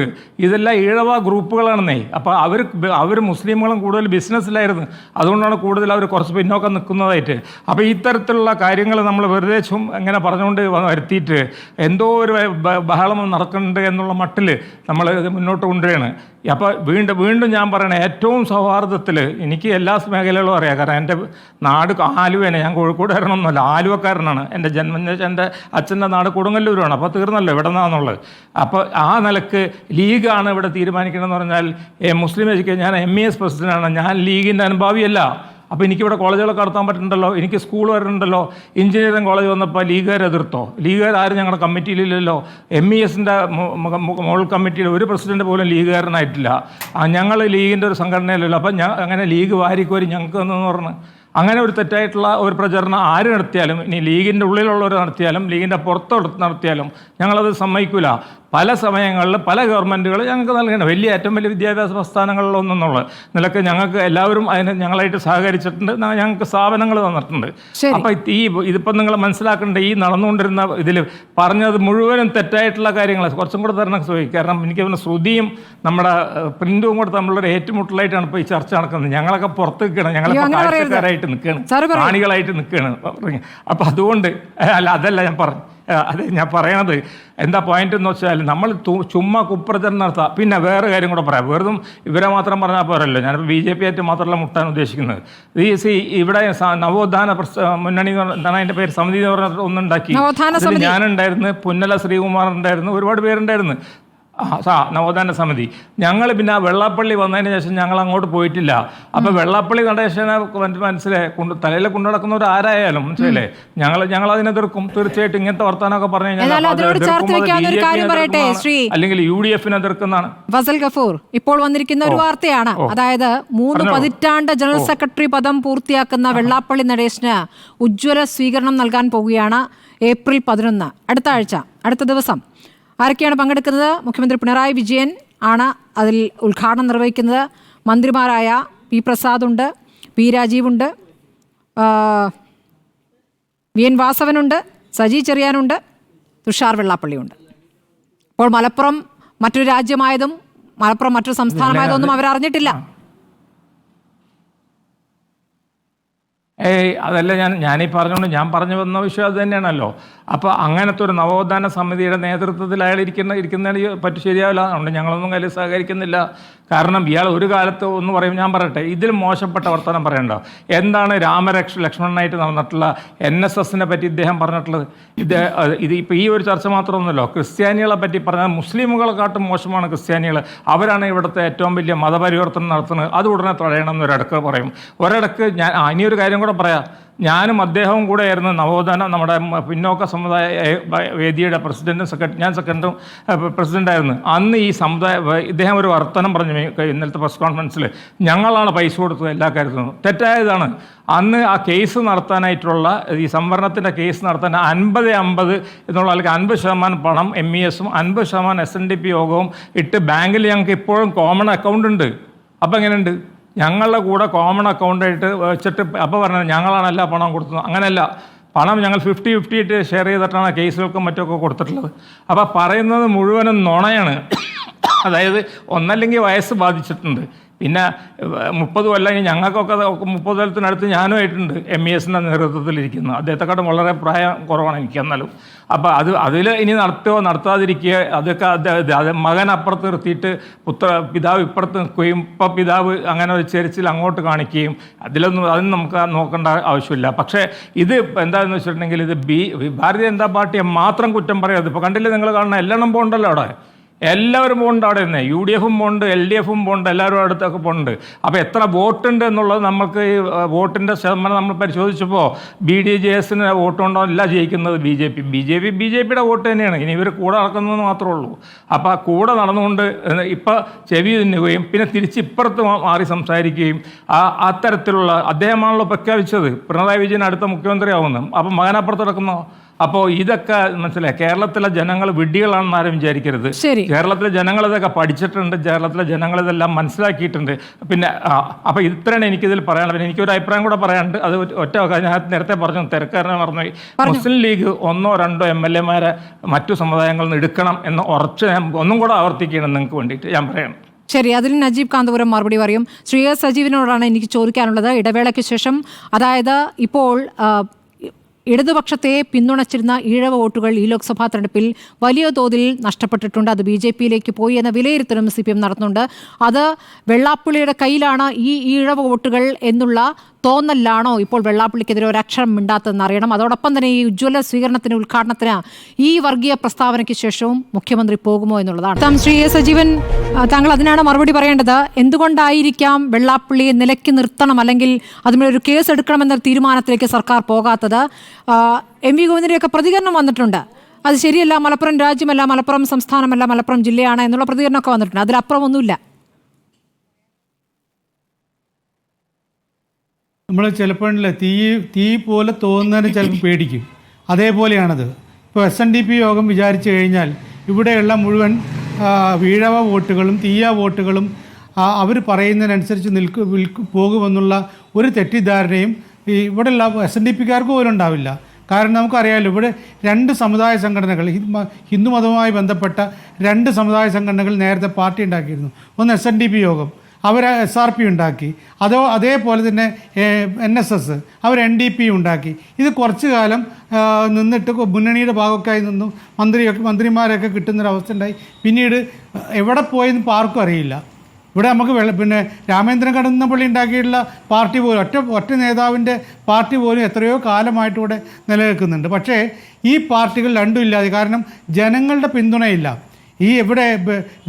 ഇതെല്ലാം ഈഴവ ഗ്രൂപ്പുകളാണെന്നേ. അപ്പോൾ അവർ മുസ്ലിമുകളും കൂടുതൽ ബിസിനസ്സിലായിരുന്നു. അതുകൊണ്ടാണ് കൂടുതൽ അവർ കുറച്ച് പിന്നോക്കം നിൽക്കുന്നതായിട്ട്. അപ്പോൾ ഇത്തരത്തിലുള്ള കാര്യങ്ങൾ നമ്മൾ വെറുതെ എങ്ങനെ പറഞ്ഞുകൊണ്ട് വരുത്തിയിട്ട് എന്തോ ഒരു ബഹളം നടക്കുന്നുണ്ട് എന്നുള്ള മട്ടിൽ നമ്മൾ ഇത് മുന്നോട്ട് കൊണ്ടുവരികയാണ്. അപ്പോൾ വീണ്ടും ഞാൻ പറയണേ, ഏറ്റവും സൗഹാർദ്ദത്തിൽ എനിക്ക് എല്ലാ മേഖലകളും അറിയാം. കാരണം എൻ്റെ നാട് ആലുവയാണ്, ഞാൻ കോഴിക്കോടുകാരനൊന്നുമല്ല, ആലുവക്കാരനാണ്. എൻ്റെ എൻ്റെ അച്ഛൻ്റെ നാട് കൊടുങ്ങല്ലൂരാണ്. അപ്പോൾ തീർന്നല്ലോ ഇവിടെ നിന്നാന്നുള്ളത്. അപ്പോൾ ആ നിലക്ക് ലീഗാണ് ഇവിടെ തീരുമാനിക്കണമെന്ന് പറഞ്ഞാൽ മുസ്ലിം എഡ്യൂക്കേഷൻ, ഞാൻ MES പ്രസിഡൻ്റാണ്, ഞാൻ ലീഗിൻ്റെ അനുഭാവിയല്ല. അപ്പോൾ എനിക്കിവിടെ കോളേജുകളൊക്കെ നടത്താൻ പറ്റുന്നുണ്ടല്ലോ, എനിക്ക് സ്കൂൾ വരുന്നുണ്ടല്ലോ. എഞ്ചിനീയറിംഗ് കോളേജ് വന്നപ്പോൾ ലീഗുകാർ എതിർത്തോ? ലീഗുകാർ ആരും ഞങ്ങളുടെ കമ്മിറ്റിയിലില്ലല്ലോ. MESൻ്റെ മോൾ കമ്മിറ്റിയിൽ ഒരു പ്രസിഡന്റ് പോലും ലീഗുകാരനായിട്ടില്ല. ഞങ്ങൾ ലീഗിൻ്റെ ഒരു സംഘടനയിലല്ലോ. അപ്പം അങ്ങനെ ലീഗ് വാരിക്കോരി ഞങ്ങൾക്ക് എന്നു പറഞ്ഞ് അങ്ങനെ ഒരു തെറ്റായിട്ടുള്ള ഒരു പ്രചരണം ആര് നടത്തിയാലും, ഇനി ലീഗിൻ്റെ ഉള്ളിലുള്ളവർ നടത്തിയാലും ലീഗിൻ്റെ പുറത്ത് നടത്തിയാലും ഞങ്ങളത് സമ്മതിക്കില്ല. പല സമയങ്ങളിൽ പല ഗവൺമെൻറ്റുകൾ ഞങ്ങൾക്ക് നൽകേണ്ട ഏറ്റവും വലിയ വിദ്യാഭ്യാസ പ്രസ്ഥാനങ്ങളിലൊന്നെന്നുള്ള നിലക്ക് ഞങ്ങൾക്ക് എല്ലാവരും അതിന് ഞങ്ങളായിട്ട് സഹകരിച്ചിട്ടുണ്ട്, ഞങ്ങൾക്ക് സ്ഥാപനങ്ങൾ തന്നിട്ടുണ്ട്. അപ്പം ഇതിപ്പം നിങ്ങൾ മനസ്സിലാക്കേണ്ട, ഈ നടന്നുകൊണ്ടിരുന്ന ഇതിൽ പറഞ്ഞത് മുഴുവനും തെറ്റായിട്ടുള്ള കാര്യങ്ങൾ കുറച്ചും കൂടെ തരണം ചോദിക്കും. കാരണം എനിക്ക് പിന്നെ ശ്രുതിയും നമ്മുടെ പ്രിൻറ്റും കൂടെ തമ്മിലൊരു ഏറ്റുമുട്ടലായിട്ടാണ് ഇപ്പോൾ ഈ ചർച്ച നടക്കുന്നത്. ഞങ്ങളൊക്കെ പുറത്ത് നിൽക്കണം, ഞങ്ങളിപ്പോൾ കാഴ്ചക്കാരായിട്ട് നിൽക്കുകയാണ്, പ്രാണികളായിട്ട് നിൽക്കുകയാണ്. അപ്പം അതുകൊണ്ട് അതല്ല ഞാൻ പറഞ്ഞു. അതെ ഞാൻ പറയണത് എന്താ പോയിന്റ് എന്ന് വെച്ചാൽ, നമ്മൾ ചുമ്മാ കുപ്രചരണം നടത്തുക. പിന്നെ വേറെ കാര്യം കൂടെ പറയാം, വെറും ഇവരെ മാത്രം പറഞ്ഞാൽ പോരല്ലോ. ഞാനിപ്പോൾ BJP ആയിട്ട് മാത്രമല്ല മുട്ടാൻ ഉദ്ദേശിക്കുന്നത്. ഇവിടെ നവോത്ഥാന മുന്നണി എന്താണ് അതിൻ്റെ പേര്, സമിതി എന്ന് പറഞ്ഞ ഒന്നുണ്ടാക്കി. ഞാനുണ്ടായിരുന്നു, പുന്നല ശ്രീകുമാർ ഉണ്ടായിരുന്നു, ഒരുപാട് പേരുണ്ടായിരുന്നു. നവോത്ഥാന സമിതി. ഞങ്ങൾ പിന്നെ ആ വെള്ളാപ്പള്ളി വന്നതിന് ശേഷം ഞങ്ങൾ അങ്ങോട്ട് പോയിട്ടില്ല. അപ്പോൾ വെള്ളാപ്പള്ളി നടേശനെ മനസ്സിലായി തലയിൽ കൊണ്ടു നടക്കുന്നവർ ആരായാലും മനസ്സിലല്ലേ, ഞങ്ങൾ അതിനെതിർക്കും. തീർച്ചയായിട്ടും ഇങ്ങനത്തെ വർത്താനമൊക്കെ പറഞ്ഞു കഴിഞ്ഞാൽ അല്ലെങ്കിൽ UDF എതിർക്കുന്നതാണ്. ഫസൽ ഗഫൂർ, ഇപ്പോൾ വന്നിരിക്കുന്ന ഒരു വാർത്തയാണ്, അതായത് 3 പതിറ്റാണ്ട് ജനറൽ സെക്രട്ടറി പദം പൂർത്തിയാക്കുന്ന വെള്ളാപ്പള്ളി നടേശന് ഉജ്ജ്വല സ്വീകരണം നൽകാൻ പോവുകയാണ് ഏപ്രിൽ 11, അടുത്ത ആഴ്ച, അടുത്ത ദിവസം. ആരൊക്കെയാണ് പങ്കെടുക്കുന്നത്? മുഖ്യമന്ത്രി പിണറായി വിജയൻ ആണ് അതിൽ ഉദ്ഘാടനം നിർവഹിക്കുന്നത്. മന്ത്രിമാരായ P. പ്രസാദുണ്ട്, P. രാജീവുണ്ട്, VN വാസവനുണ്ട്, Saji ചെറിയാനുണ്ട്, Tushar വെള്ളാപ്പള്ളിയുണ്ട്. അപ്പോൾ മലപ്പുറം മറ്റൊരു രാജ്യമായതും മലപ്പുറം മറ്റൊരു സംസ്ഥാനമായതൊന്നും അവരറിഞ്ഞിട്ടില്ല. അതല്ല ഞാനീ പറഞ്ഞുകൊണ്ട് ഞാൻ പറഞ്ഞു വന്ന വിഷയം അത് തന്നെയാണല്ലോ. അപ്പോൾ അങ്ങനത്തെ ഒരു നവോത്ഥാന സമിതിയുടെ നേതൃത്വത്തിൽ അയാൾ ഇരിക്കുന്നതിന് പറ്റി ശരിയാവില്ല. അതുകൊണ്ട് ഞങ്ങളൊന്നും കയ്യിൽ സഹകരിക്കുന്നില്ല. കാരണം ഇയാൾ ഒരു കാലത്ത് ഒന്ന് പറയും, ഞാൻ പറയട്ടെ, ഇതിൽ മോശപ്പെട്ട വർത്തമാനം പറയണ്ടോ? എന്താണ് ലക്ഷ്മണനായിട്ട് നടന്നിട്ടുള്ള NSSനെ പറ്റി ഇദ്ദേഹം പറഞ്ഞിട്ടുള്ളത്? ഇത് ഇപ്പോൾ ഈ ഒരു ചർച്ച മാത്രമൊന്നുമല്ലോ, ക്രിസ്ത്യാനികളെ പറ്റി പറഞ്ഞാൽ മുസ്ലിമുകളെക്കാട്ടും മോശമാണ് ക്രിസ്ത്യാനികൾ. അവരാണ് ഇവിടുത്തെ ഏറ്റവും വലിയ മതപരിവർത്തനം നടത്തുന്നത്. അത് ഉടനെ തടയണം എന്നൊരിടക്ക് പറയും. ഒരിടക്ക് ഇനിയൊരു കാര്യം കൂടെ പറയാം, ഞാനും അദ്ദേഹവും കൂടെ ആയിരുന്നു നവോത്ഥാന നമ്മുടെ പിന്നോക്ക സമുദായ വേദിയുടെ ഞാൻ സെക്രട്ടറും പ്രസിഡൻ്റായിരുന്നു. അന്ന് ഈ ഇദ്ദേഹം ഒരു വർത്തമാനം പറഞ്ഞു ഇന്നലത്തെ പ്രസ് കോൺഫറൻസിൽ, ഞങ്ങളാണ് പൈസ കൊടുത്തത് എല്ലാ കാര്യത്തിലും. തെറ്റായതാണ്. അന്ന് ആ കേസ് നടത്താനായിട്ടുള്ള ഈ സംവരണത്തിൻ്റെ കേസ് നടത്താൻ 50-50 എന്നുള്ള അല്ലെങ്കിൽ 50% പണം MESഉം 50% SNDP യോഗവും ഇട്ട് ബാങ്കിൽ ഞങ്ങൾക്ക് ഇപ്പോഴും കോമൺ അക്കൗണ്ട് ഉണ്ട്. അപ്പോൾ എങ്ങനെയുണ്ട്? ഞങ്ങളുടെ കൂടെ കോമൺ അക്കൗണ്ടായിട്ട് വെച്ചിട്ട് അപ്പോൾ പറഞ്ഞത് ഞങ്ങളാണ് എല്ലാ പണം കൊടുത്തത്. അങ്ങനെയല്ല, പണം ഞങ്ങൾ 50-50 ഇട്ട് ഷെയർ ചെയ്തിട്ടാണ് കേസുകൾക്കും മറ്റൊക്കെ കൊടുത്തിട്ടുള്ളത്. അപ്പോൾ പറയുന്നത് മുഴുവനും നുണയാണ്. അതായത് ഒന്നല്ലെങ്കിൽ വയസ്സ് ബാധിച്ചിട്ടുണ്ട്, പിന്നെ 30 കൊല്ലം ഞങ്ങൾക്കൊക്കെ 30 കൊല്ലത്തിനടുത്ത് ഞാനുമായിട്ടുണ്ട് MESൻ്റെ നേതൃത്വത്തിലിരിക്കുന്നത്. അദ്ദേഹത്തെക്കാട്ടും വളരെ പ്രായം കുറവാണ് എനിക്ക്. എന്നാലും അപ്പോൾ അതിൽ ഇനി നടത്താതിരിക്കുക, അതൊക്കെ അത് മകൻ അപ്പുറത്ത് നിർത്തിയിട്ട് പിതാവ് ഇപ്പുറത്ത് നിൽക്കുകയും ഇപ്പം പിതാവ് അങ്ങനെ ഒരു ചെരിച്ചിൽ അങ്ങോട്ട് കാണിക്കുകയും അതിന് നമുക്ക് നോക്കേണ്ട ആവശ്യമില്ല. പക്ഷേ ഇത് എന്താണെന്ന് വെച്ചിട്ടുണ്ടെങ്കിൽ ഇത് ഭാരതീയ ജനതാ പാർട്ടിയെ മാത്രം കുറ്റം പറയാതെ, ഇപ്പോൾ കണ്ടില്ലേ നിങ്ങൾ കാണുന്ന എല്ലാം പോകുന്നുണ്ടല്ലോ, അവിടെ എല്ലാവരും പോകുന്നുണ്ട്. അവിടെ നിന്ന് UDFും പോകുന്നുണ്ട്, LDFും പോകുന്നുണ്ട്, എല്ലാവരും അടുത്തൊക്കെ പോകുന്നുണ്ട്. അപ്പോൾ എത്ര വോട്ടുണ്ട് എന്നുള്ളത് നമുക്ക് ഈ വോട്ടിൻ്റെ ശതമാനം നമ്മൾ പരിശോധിച്ചപ്പോൾ BDJSന് വോട്ടുണ്ടോ അല്ല ജയിക്കുന്നത് BJPയുടെ വോട്ട് തന്നെയാണ്. ഇനി ഇവർ കൂടെ നടക്കുന്നതെന്ന് മാത്രമേ ഉള്ളൂ. അപ്പോൾ കൂടെ നടന്നുകൊണ്ട് ഇപ്പോൾ ചെവി തിന്നുകയും പിന്നെ തിരിച്ച് ഇപ്പുറത്ത് മാറി സംസാരിക്കുകയും അത്തരത്തിലുള്ള അദ്ദേഹമാണല്ലോ പ്രഖ്യാപിച്ചത് പിണറായി വിജയൻ അടുത്ത മുഖ്യമന്ത്രിയാവുന്നത്. അപ്പം മകനപ്പുറത്ത് നടക്കുന്നോ? അപ്പോൾ ഇതൊക്കെ മനസ്സിലായി. കേരളത്തിലെ ജനങ്ങൾ വിഡ്ഢികളാണെന്ന് ആരും വിചാരിക്കരുത്. കേരളത്തിലെ ജനങ്ങൾ ഇതൊക്കെ പഠിച്ചിട്ടുണ്ട്, കേരളത്തിലെ ജനങ്ങൾ ഇതെല്ലാം മനസ്സിലാക്കിയിട്ടുണ്ട്. പിന്നെ അപ്പോൾ ഇത്രയാണ് എനിക്കിതിൽ പറയാനുള്ളത്. പിന്നെ എനിക്കൊരു അഭിപ്രായം കൂടെ പറയാനുണ്ട്. അത് ഒറ്റ ഞാൻ നേരത്തെ പറഞ്ഞു, തിരക്കാരനെ പറഞ്ഞു, മുസ്ലിം ലീഗ് 1-2 MLA-മാരെ മറ്റു സമുദായങ്ങളിൽ നിന്ന് എടുക്കണം എന്ന് ഉറച്ച് ഞാൻ ഒന്നും കൂടെ ആവർത്തിക്കണം നിങ്ങൾക്ക് വേണ്ടിയിട്ട് ഞാൻ പറയണം. ശരി, അതിൽ നജീബ് കാന്തപുരം മറുപടി പറയും. ശ്രീ എസ് സജീവിനോടാണ് എനിക്ക് ചോദിക്കാനുള്ളത്. ഇടവേളയ്ക്ക് ശേഷം, അതായത് ഇപ്പോൾ ഇടതുപക്ഷത്തെ പിന്തുണച്ചിരുന്ന ഈഴവ വോട്ടുകൾ ഈ ലോക്സഭാ തെരഞ്ഞെടുപ്പിൽ വലിയ തോതിൽ നഷ്ടപ്പെട്ടിട്ടുണ്ട്. അത് BJP-യിലേക്ക് പോയി എന്ന വിലയിരുത്തലും CPM നടത്തുന്നുണ്ട്. അത് വെള്ളാപ്പള്ളിയുടെ കയ്യിലാണ് ഈ ഈഴവ വോട്ടുകൾ എന്നുള്ള തോന്നലാണോ ഇപ്പോൾ വെള്ളാപ്പള്ളിക്കെതിരെ ഒരു അക്ഷരം മിണ്ടാത്തതെന്ന് അറിയണം. അതോടൊപ്പം തന്നെ ഈ ഉജ്ജ്വല സ്വീകരണത്തിന് ഉദ്ഘാടനത്തിന് ഈ വർഗീയ പ്രസ്താവനയ്ക്ക് ശേഷവും മുഖ്യമന്ത്രി പോകുമോ എന്നുള്ളതാണ്. ശ്രീ സജീവൻ, താങ്കൾ അതിനാണ് മറുപടി പറയേണ്ടത്. എന്തുകൊണ്ടായിരിക്കാം വെള്ളാപ്പള്ളിയെ നിലയ്ക്ക് നിർത്തണം അല്ലെങ്കിൽ അതിന്മേൽ ഒരു കേസ് എടുക്കണമെന്ന തീരുമാനത്തിലേക്ക് സർക്കാർ പോകാത്തത്? MV ഗോവിന്ദൻ്റെയൊക്കെ പ്രതികരണം വന്നിട്ടുണ്ട്. അത് ശരിയല്ല, മലപ്പുറം രാജ്യമല്ല, മലപ്പുറം സംസ്ഥാനമല്ല, മലപ്പുറം ജില്ലയാണ് എന്നുള്ള പ്രതികരണമൊക്കെ വന്നിട്ടുണ്ട്. അതിലപ്പുറം ഒന്നുമില്ല. നമ്മൾ ചിലപ്പോൾ തീ പോലെ തോന്നുന്നതിന് ചിലപ്പോൾ പേടിക്കും. അതേപോലെയാണത്. ഇപ്പോൾ SNDP യോഗം വിചാരിച്ചു കഴിഞ്ഞാൽ ഇവിടെയുള്ള മുഴുവൻ ഈഴവ വോട്ടുകളും തീയ വോട്ടുകളും അവർ പറയുന്നതിനനുസരിച്ച് പോകുമെന്നുള്ള ഒരു തെറ്റിദ്ധാരണയും ഇവിടെയുള്ള SNDP-ക്കാർക്ക് പോലും ഉണ്ടാവില്ല. കാരണം നമുക്കറിയാമല്ലോ, ഇവിടെ രണ്ട് സമുദായ സംഘടനകൾ, ഹിന്ദു മതവുമായി ബന്ധപ്പെട്ട രണ്ട് സമുദായ സംഘടനകൾ നേരത്തെ പാർട്ടി ഉണ്ടാക്കിയിരുന്നു. ഒന്ന് SNDP യോഗം, അവർ SRP ഉണ്ടാക്കി. അതേപോലെ തന്നെ NSS, അവർ NDP ഉണ്ടാക്കി. ഇത് കുറച്ചു കാലം നിന്നിട്ട് മുന്നണിയുടെ ഭാഗമൊക്കെ നിന്നു മന്ത്രിമാരൊക്കെ കിട്ടുന്നൊരവസ്ഥ ഉണ്ടായി. പിന്നീട് എവിടെ പോയെന്ന് ആർക്കും അറിയില്ല. ഇവിടെ നമുക്ക് പിന്നെ രാമേന്ദ്രൻ കടന്നപ്പള്ളി ഉണ്ടാക്കിയിട്ടുള്ള പാർട്ടി പോലും ഒറ്റ നേതാവിൻ്റെ പാർട്ടി പോലും എത്രയോ കാലമായിട്ട് ഇവിടെ നിലനിൽക്കുന്നുണ്ട്. പക്ഷേ ഈ പാർട്ടികൾ രണ്ടും ഇല്ലാതെ, കാരണം ജനങ്ങളുടെ പിന്തുണയില്ല. ഈ ഇവിടെ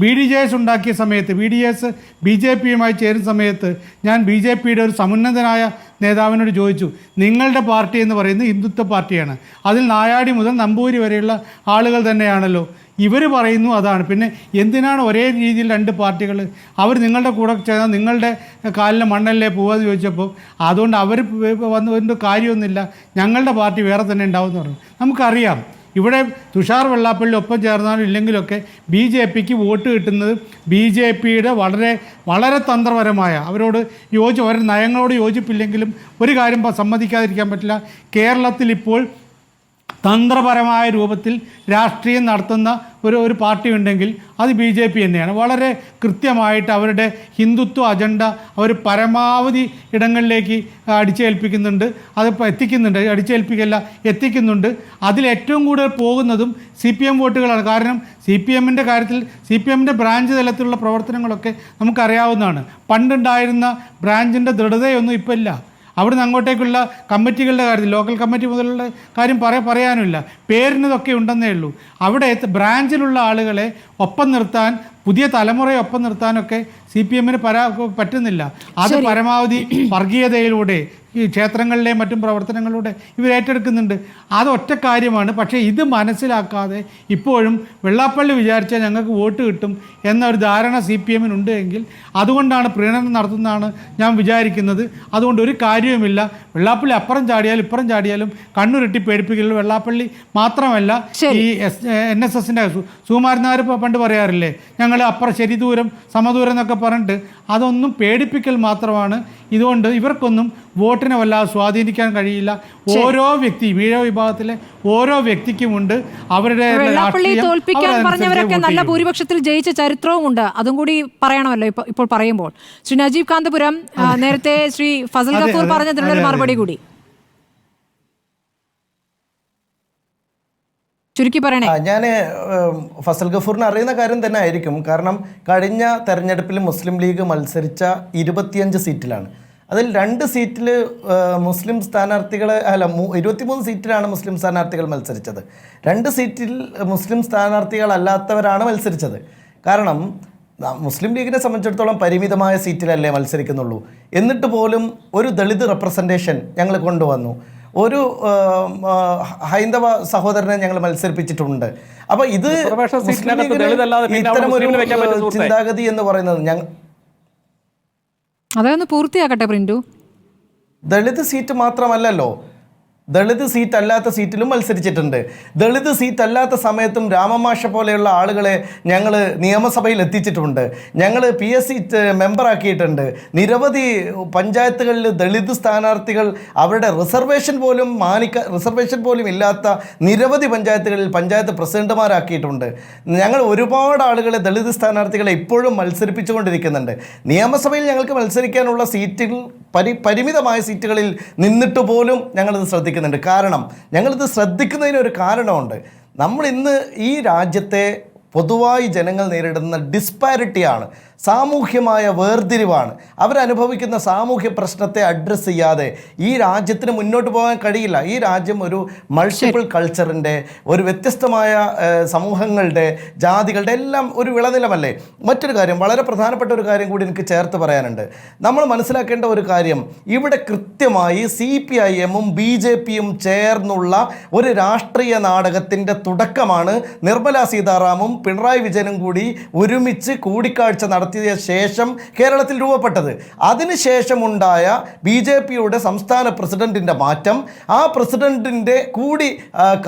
BDJS ഉണ്ടാക്കിയ സമയത്ത്, BDJS BJP-യുമായി ചേരുന്ന സമയത്ത് ഞാൻ BJP-യുടെ ഒരു സമുന്നതനായ നേതാവിനോട് ചോദിച്ചു, നിങ്ങളുടെ പാർട്ടി എന്ന് പറയുന്നത് ഹിന്ദുത്വ പാർട്ടിയാണ്, അതിൽ നായാടി മുതൽ നമ്പൂരി വരെയുള്ള ആളുകൾ തന്നെയാണല്ലോ, ഇവർ പറയുന്നു അതാണ്, പിന്നെ എന്തിനാണ് ഒരേ രീതിയിൽ രണ്ട് പാർട്ടികൾ, അവർ നിങ്ങളുടെ കൂടെ ചേർന്നാൽ നിങ്ങളുടെ കാലിലെ മണ്ണല്ലേ പോവാന്ന് ചോദിച്ചപ്പോൾ അതുകൊണ്ട് അവർ വന്നതിൻ്റെ കാര്യമൊന്നുമില്ല, ഞങ്ങളുടെ പാർട്ടി വേറെ തന്നെ ഉണ്ടാവുമെന്ന് പറഞ്ഞു. നമുക്കറിയാം ഇവിടെ തുഷാർ വെള്ളാപ്പള്ളി ഒപ്പം ചേർന്നാലും ഇല്ലെങ്കിലൊക്കെ BJP-ക്ക് വോട്ട് കിട്ടുന്നത് BJP-യുടെ വളരെ വളരെ തന്ത്രപരമായ അവരുടെ നയങ്ങളോട് യോജിപ്പില്ലെങ്കിലും ഒരു കാര്യം സമ്മതിക്കാതിരിക്കാൻ പറ്റില്ല. കേരളത്തിൽ ഇപ്പോൾ തന്ത്രപരമായ രൂപത്തിൽ രാഷ്ട്രീയം നടത്തുന്ന ഒരു പാർട്ടി ഉണ്ടെങ്കിൽ അത് BJP തന്നെയാണ്. വളരെ കൃത്യമായിട്ട് അവരുടെ ഹിന്ദുത്വ അജണ്ട അവർ പരമാവധി ഇടങ്ങളിലേക്ക് അടിച്ചേൽപ്പിക്കുന്നുണ്ട്, അത് എത്തിക്കുന്നുണ്ട്. അതിലേറ്റവും കൂടുതൽ പോകുന്നതും CPM വോട്ടുകളാണ്. കാരണം CPM-ൻ്റെ കാര്യത്തിൽ CPM-ൻ്റെ ബ്രാഞ്ച് തലത്തിലുള്ള പ്രവർത്തനങ്ങളൊക്കെ നമുക്കറിയാവുന്നതാണ്. പണ്ടുണ്ടായിരുന്ന ബ്രാഞ്ചിൻ്റെ ദൃഢതയൊന്നും ഇപ്പോൾ ഇല്ല. അവിടുന്ന് അങ്ങോട്ടേക്കുള്ള കമ്മിറ്റികളുടെ കാര്യത്തിൽ ലോക്കൽ കമ്മിറ്റി മുതലുള്ള കാര്യം പറയാനുമില്ല, പേരിനതൊക്കെ ഉണ്ടെന്നേ ഉള്ളൂ. അവിടെ ബ്രാഞ്ചിലുള്ള ആളുകളെ ഒപ്പം നിർത്താൻ, പുതിയ തലമുറയെ ഒപ്പം നിർത്താനൊക്കെ CPM-ന് പറ്റുന്നില്ല. അത് പരമാവധി വർഗീയതയിലൂടെ ഈ ക്ഷേത്രങ്ങളിലെയും മറ്റും പ്രവർത്തനങ്ങളിലൂടെ ഇവർ ഏറ്റെടുക്കുന്നുണ്ട്. അതൊറ്റ കാര്യമാണ്. പക്ഷേ ഇത് മനസ്സിലാക്കാതെ ഇപ്പോഴും വെള്ളാപ്പള്ളി വിചാരിച്ചാൽ ഞങ്ങൾക്ക് വോട്ട് കിട്ടും എന്നൊരു ധാരണ CPM-നുണ്ട് എങ്കിൽ അതുകൊണ്ടാണ് പ്രീണനം നടത്തുന്നതാണ് ഞാൻ വിചാരിക്കുന്നത്. അതുകൊണ്ട് ഒരു കാര്യവുമില്ല. വെള്ളാപ്പള്ളി അപ്പുറം ചാടിയാലും ഇപ്പുറം ചാടിയാലും കണ്ണുരുട്ടി പേടിപ്പിക്കലുള്ളൂ. വെള്ളാപ്പള്ളി മാത്രമല്ല, ഈ NSS-ൻ്റെ സുകുമാരനാർ പണ്ട് പറയാറില്ലേ, ഞങ്ങൾ അപ്പുറം ശരി ദൂരം സമദൂരം എന്നൊക്കെ പറഞ്ഞിട്ട്, അതൊന്നും പേടിപ്പിക്കൽ മാത്രമാണ്. ഇതുകൊണ്ട് ഇവർക്കൊന്നും വോട്ടിനെ വല്ലാതെ സ്വാധീനിക്കാൻ കഴിയില്ല. ഓരോ വ്യക്തി, ഈഴവ വിഭാഗത്തിലെ ഓരോ വ്യക്തിക്കുമുണ്ട് അവരുടെ തോൽപ്പിക്കാൻ പറഞ്ഞവരൊക്കെ നല്ല ഭൂരിപക്ഷത്തിൽ ജയിച്ച ചരിത്രവുമുണ്ട്. അതും കൂടി പറയണമല്ലോ ഇപ്പോൾ പറയുമ്പോൾ. ശ്രീ നജീബ് കാന്തപുരം, നേരത്തെ ശ്രീ ഫസൽ ഗഫൂർ പറഞ്ഞതിനുള്ള മറുപടി കൂടി ചുരുക്കി പറയണേ. ഞാൻ ഫസൽ ഗഫൂറിന് അറിയുന്ന കാര്യം തന്നെ ആയിരിക്കും. കാരണം കഴിഞ്ഞ തെരഞ്ഞെടുപ്പിൽ മുസ്ലിം ലീഗ് മത്സരിച്ച 25 സീറ്റിലാണ്. അതിൽ 2 സീറ്റിൽ മുസ്ലിം സ്ഥാനാർത്ഥികളെ 23 സീറ്റിലാണ് മുസ്ലിം സ്ഥാനാർത്ഥികൾ മത്സരിച്ചത്. 2 സീറ്റിൽ മുസ്ലിം സ്ഥാനാർത്ഥികളല്ലാത്തവരാണ് മത്സരിച്ചത്. കാരണം മുസ്ലിം ലീഗിനെ സംബന്ധിച്ചിടത്തോളം പരിമിതമായ സീറ്റിലല്ലേ മത്സരിക്കുന്നുള്ളൂ. എന്നിട്ട് പോലും ഒരു ദളിത് റെപ്രസെൻറ്റേഷൻ ഞങ്ങൾ കൊണ്ടുവന്നു. ഒരു ഹൈന്ദവ സഹോദരനെ ഞങ്ങൾ മത്സരിപ്പിച്ചിട്ടുണ്ട്. അപ്പോൾ ഇത് ഇത്തരമൊരു ചിന്താഗതി എന്ന് പറയുന്നത് അതൊന്ന് പൂർത്തിയാക്കട്ടെ പ്രിന്റു. ദളിത് സീറ്റ് മാത്രമല്ലല്ലോ, ദളിത് സീറ്റ് അല്ലാത്ത സീറ്റിലും മത്സരിച്ചിട്ടുണ്ട്. ദളിത് സീറ്റ് അല്ലാത്ത സമയത്തും രാമമാഷ പോലെയുള്ള ആളുകളെ ഞങ്ങൾ നിയമസഭയിൽ എത്തിച്ചിട്ടുണ്ട്. ഞങ്ങൾ PSC മെമ്പറാക്കിയിട്ടുണ്ട്. നിരവധി പഞ്ചായത്തുകളിൽ ദളിത് സ്ഥാനാർത്ഥികൾ അവരുടെ റിസർവേഷൻ പോലും ഇല്ലാത്ത നിരവധി പഞ്ചായത്തുകളിൽ പഞ്ചായത്ത് പ്രസിഡന്റുമാരാക്കിയിട്ടുണ്ട്. ഞങ്ങൾ ഒരുപാട് ആളുകളെ ദളിത് സ്ഥാനാർത്ഥികളെ ഇപ്പോഴും മത്സരിപ്പിച്ചുകൊണ്ടിരിക്കുന്നുണ്ട്. നിയമസഭയിൽ ഞങ്ങൾക്ക് മത്സരിക്കാനുള്ള സീറ്റുകൾ പരിമിതമായ സീറ്റുകളിൽ നിന്നിട്ട് പോലും ഞങ്ങളത് ശ്രദ്ധിക്കും. ചോദിക്കുന്നുണ്ട്. കാരണം ഞങ്ങളിത് ശ്രദ്ധിക്കുന്നതിനൊരു കാരണമുണ്ട്. നമ്മൾ ഇന്ന് ഈ രാജ്യത്തെ പൊതുവായി ജനങ്ങൾ നേരിടുന്ന ഡിസ്പാരിറ്റിയാണ്, സാമൂഹ്യമായ വേർതിരിവാണ്. അവരനുഭവിക്കുന്ന സാമൂഹ്യ പ്രശ്നത്തെ അഡ്രസ്സ് ചെയ്യാതെ ഈ രാജ്യത്തിന് മുന്നോട്ട് പോകാൻ കഴിയില്ല. ഈ രാജ്യം ഒരു മൾട്ടിപ്പിൾ കൾച്ചറിൻ്റെ, ഒരു വ്യത്യസ്തമായ സമൂഹങ്ങളുടെ, ജാതികളുടെ എല്ലാം ഒരു വിളനിലമല്ലേ. മറ്റൊരു കാര്യം, വളരെ പ്രധാനപ്പെട്ട ഒരു കാര്യം കൂടി എനിക്ക് ചേർത്ത് പറയാനുണ്ട്. നമ്മൾ മനസ്സിലാക്കേണ്ട ഒരു കാര്യം, ഇവിടെ കൃത്യമായി CPIM-ഉം BJP-യും ചേർന്നുള്ള ഒരു രാഷ്ട്രീയ നാടകത്തിൻ്റെ തുടക്കമാണ് നിർമ്മല സീതാറാമും പിണറായി വിജയനും കൂടി ഒരുമിച്ച് കൂടിക്കാഴ്ച നടത്തിയ ശേഷം കേരളത്തിൽ രൂപപ്പെട്ടത്. അതിനുശേഷമുണ്ടായ BJP-യുടെ സംസ്ഥാന പ്രസിഡന്റിൻ്റെ മാറ്റം, ആ പ്രസിഡന്റിൻ്റെ കൂടി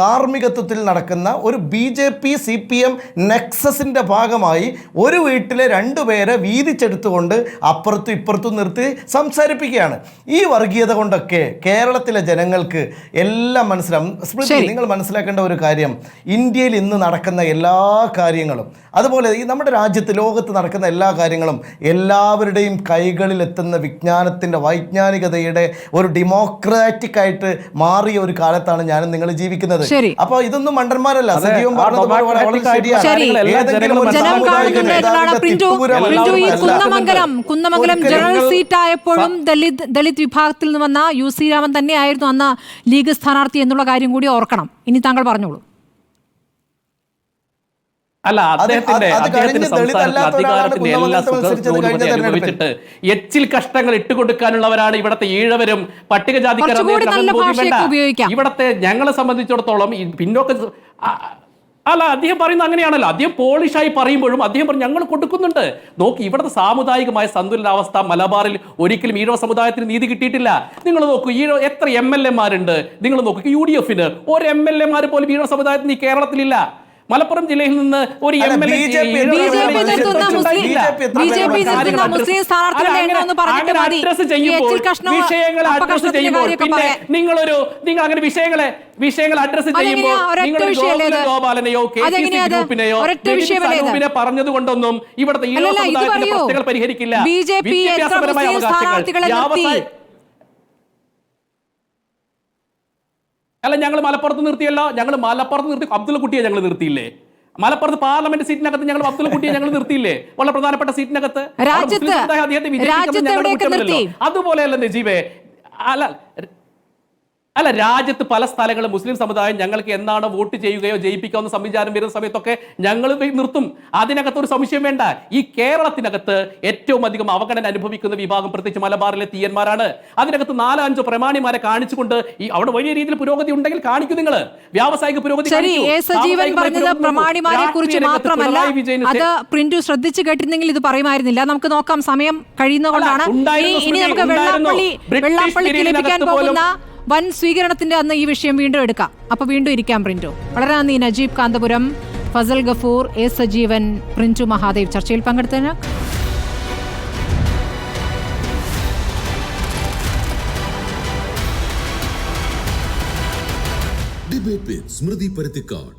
കാർമ്മികത്വത്തിൽ നടക്കുന്ന ഒരു BJP-CPM നെക്സസിൻ്റെ ഭാഗമായി ഒരു വീട്ടിലെ 2 പേരെ വീതിച്ചെടുത്തുകൊണ്ട് അപ്പുറത്തും ഇപ്പുറത്തും നിർത്തി സംസാരിപ്പിക്കുകയാണ്. ഈ വർഗീയത കൊണ്ടൊക്കെ കേരളത്തിലെ ജനങ്ങൾക്ക് എല്ലാം മനസ്സിലാവും. സ്മൃതി, നിങ്ങൾ മനസ്സിലാക്കേണ്ട ഒരു കാര്യം, ഇന്ത്യയിൽ ഇന്ന് നടക്കുന്ന എല്ലാ കാര്യങ്ങളും, അതുപോലെ ഈ നമ്മുടെ രാജ്യത്ത്, ലോകത്ത് നടക്കുന്ന എല്ലാ കാര്യങ്ങളും എല്ലാവരുടെയും കൈകളിൽ എത്തുന്ന വിജ്ഞാനത്തിൻ്റെ, വൈജ്ഞാനികതയുടെ ഒരു ഡെമോക്രാറ്റിക് ആയിട്ട് മാറിയ ഒരു കാലത്താണ് ഞാനും നിങ്ങൾ ജീവിക്കുന്നത്. അപ്പോൾ ഇതൊന്നും മണ്ടന്മാരല്ല. സജീവം പറഞ്ഞതുപോലെ വളരെ കുന്നമംഗലം ജനറൽ സീറ്റ് ആയപ്പോഴും ദളിത് വിഭാഗത്തിൽ നിന്ന് വന്ന UC രാമൻ തന്നെയായിരുന്നു അന്ന് ലീഗ് സ്ഥാനാർത്ഥി എന്നുള്ള കാര്യം കൂടി ഓർക്കണം. ഇനി താങ്കൾ പറഞ്ഞോളൂ. അല്ല, അദ്ദേഹത്തിന്റെ അധികാരത്തിന്റെ എല്ലാ അനുഭവിച്ചിട്ട് എച്ചിൽ കഷ്ടങ്ങൾ ഇട്ടുകൊടുക്കാനുള്ളവരാണ് ഇവിടുത്തെ ഈഴവരും പട്ടികജാതിക്കാരും. ഇവിടത്തെ ഞങ്ങളെ സംബന്ധിച്ചിടത്തോളം ഈ പിന്നോക്ക, അല്ല, അദ്ദേഹം പറയുന്നത് അങ്ങനെയാണല്ലോ. അദ്ദേഹം പോളിഷായി പറയുമ്പോഴും അദ്ദേഹം പറഞ്ഞു ഞങ്ങൾ കൊടുക്കുന്നുണ്ട്. നോക്കി, ഇവിടുത്തെ സാമുദായികമായ സന്തുലനാവസ്ഥ മലബാറിൽ ഒരിക്കലും ഈഴവ സമുദായത്തിന് നീതി കിട്ടിയിട്ടില്ല. നിങ്ങൾ നോക്കൂ, എത്ര MLA-മാരുണ്ട്. നിങ്ങൾ നോക്കൂ, UDF-ന് ഒരു MLA-മാർ പോലും ഈഴവ സമുദായത്തിന് ഈ കേരളത്തിലില്ല. മലപ്പുറം ജില്ലയിൽ നിന്ന് ഒരു നിങ്ങൾ അങ്ങനെ വിഷയങ്ങൾ അഡ്രസ് ചെയ്യുമ്പോൾ ഗോപാലനെയോ KCC ഗ്രൂപ്പിനെയോ പറഞ്ഞത് കൊണ്ടൊന്നും ഇവിടുത്തെ ഈഴവ സമുദായത്തിന്റെ പ്രശ്നങ്ങൾ പരിഹരിക്കില്ല. വിദ്യാഭ്യാസപരമായ അവകാശങ്ങൾ, അല്ല, ഞങ്ങൾ മലപ്പുറത്ത് നിർത്തിയല്ലോ. ഞങ്ങൾ മലപ്പുറത്ത് നിർത്തി അബ്ദുള്ള കുട്ടിയെ ഞങ്ങൾ നിർത്തിയില്ലേ? മലപ്പുറത്ത് പാർലമെന്റ് സീറ്റിനകത്ത് ഞങ്ങൾ അബ്ദുള്ള കുട്ടിയെ ഞങ്ങൾ നിർത്തിയില്ലേ? വളരെ പ്രധാനപ്പെട്ട സീറ്റിനകത്ത്. അതുപോലെയല്ല നജീബേ, അല്ല, രാജ്യത്ത് പല സ്ഥലങ്ങളും മുസ്ലിം സമുദായം ഞങ്ങൾക്ക് എന്നാണ് വോട്ട് ചെയ്യുകയോ ജയിപ്പിക്കാവുന്ന സംവിധാനം വരുന്ന സമയത്തൊക്കെ ഞങ്ങൾ നിർത്തും. അതിനകത്ത് ഒരു സംശയം വേണ്ട. ഈ കേരളത്തിനകത്ത് ഏറ്റവും അധികം അവഗണന അനുഭവിക്കുന്ന വിഭാഗം പ്രത്യേകിച്ച് മലബാറിലെ തീയന്മാരാണ്. അതിനകത്ത് 4-5 പ്രമാണിമാരെ കാണിച്ചുകൊണ്ട് ഈ അവിടെ വലിയ രീതിയിൽ പുരോഗതി ഉണ്ടെങ്കിൽ കാണിക്കും. നിങ്ങൾ വ്യാവസായിക പുരോഗതി പ്രമാണിമാരെ കുറിച്ച് മാത്രമല്ല, അത് പ്രിന്റു ശ്രദ്ധിച്ചു കേട്ടിരുന്നെങ്കിൽ ഇത് പറയുമായിരുന്നില്ല. നമുക്ക് നോക്കാം, സമയം കഴിയുന്നതുകൊണ്ടാണ്. ഇനി നമുക്ക് വെള്ളാപ്പള്ളിക്ക് ലഭിക്കാൻ പോകുന്ന വൻ സ്വീകരണത്തിന്റെ അന്ന് ഈ വിഷയം വീണ്ടും എടുക്കാം. അപ്പൊ വീണ്ടും ഇരിക്കാം പ്രിന്റു. വളരെ നന്ദി നജീബ് കാന്തപുരം, ഫസൽ ഗഫൂർ, A സജീവൻ, പ്രിന്റു മഹാദേവ് ചർച്ചയിൽ പങ്കെടുത്തതിന്. Debate with Smruthy Paruthikad.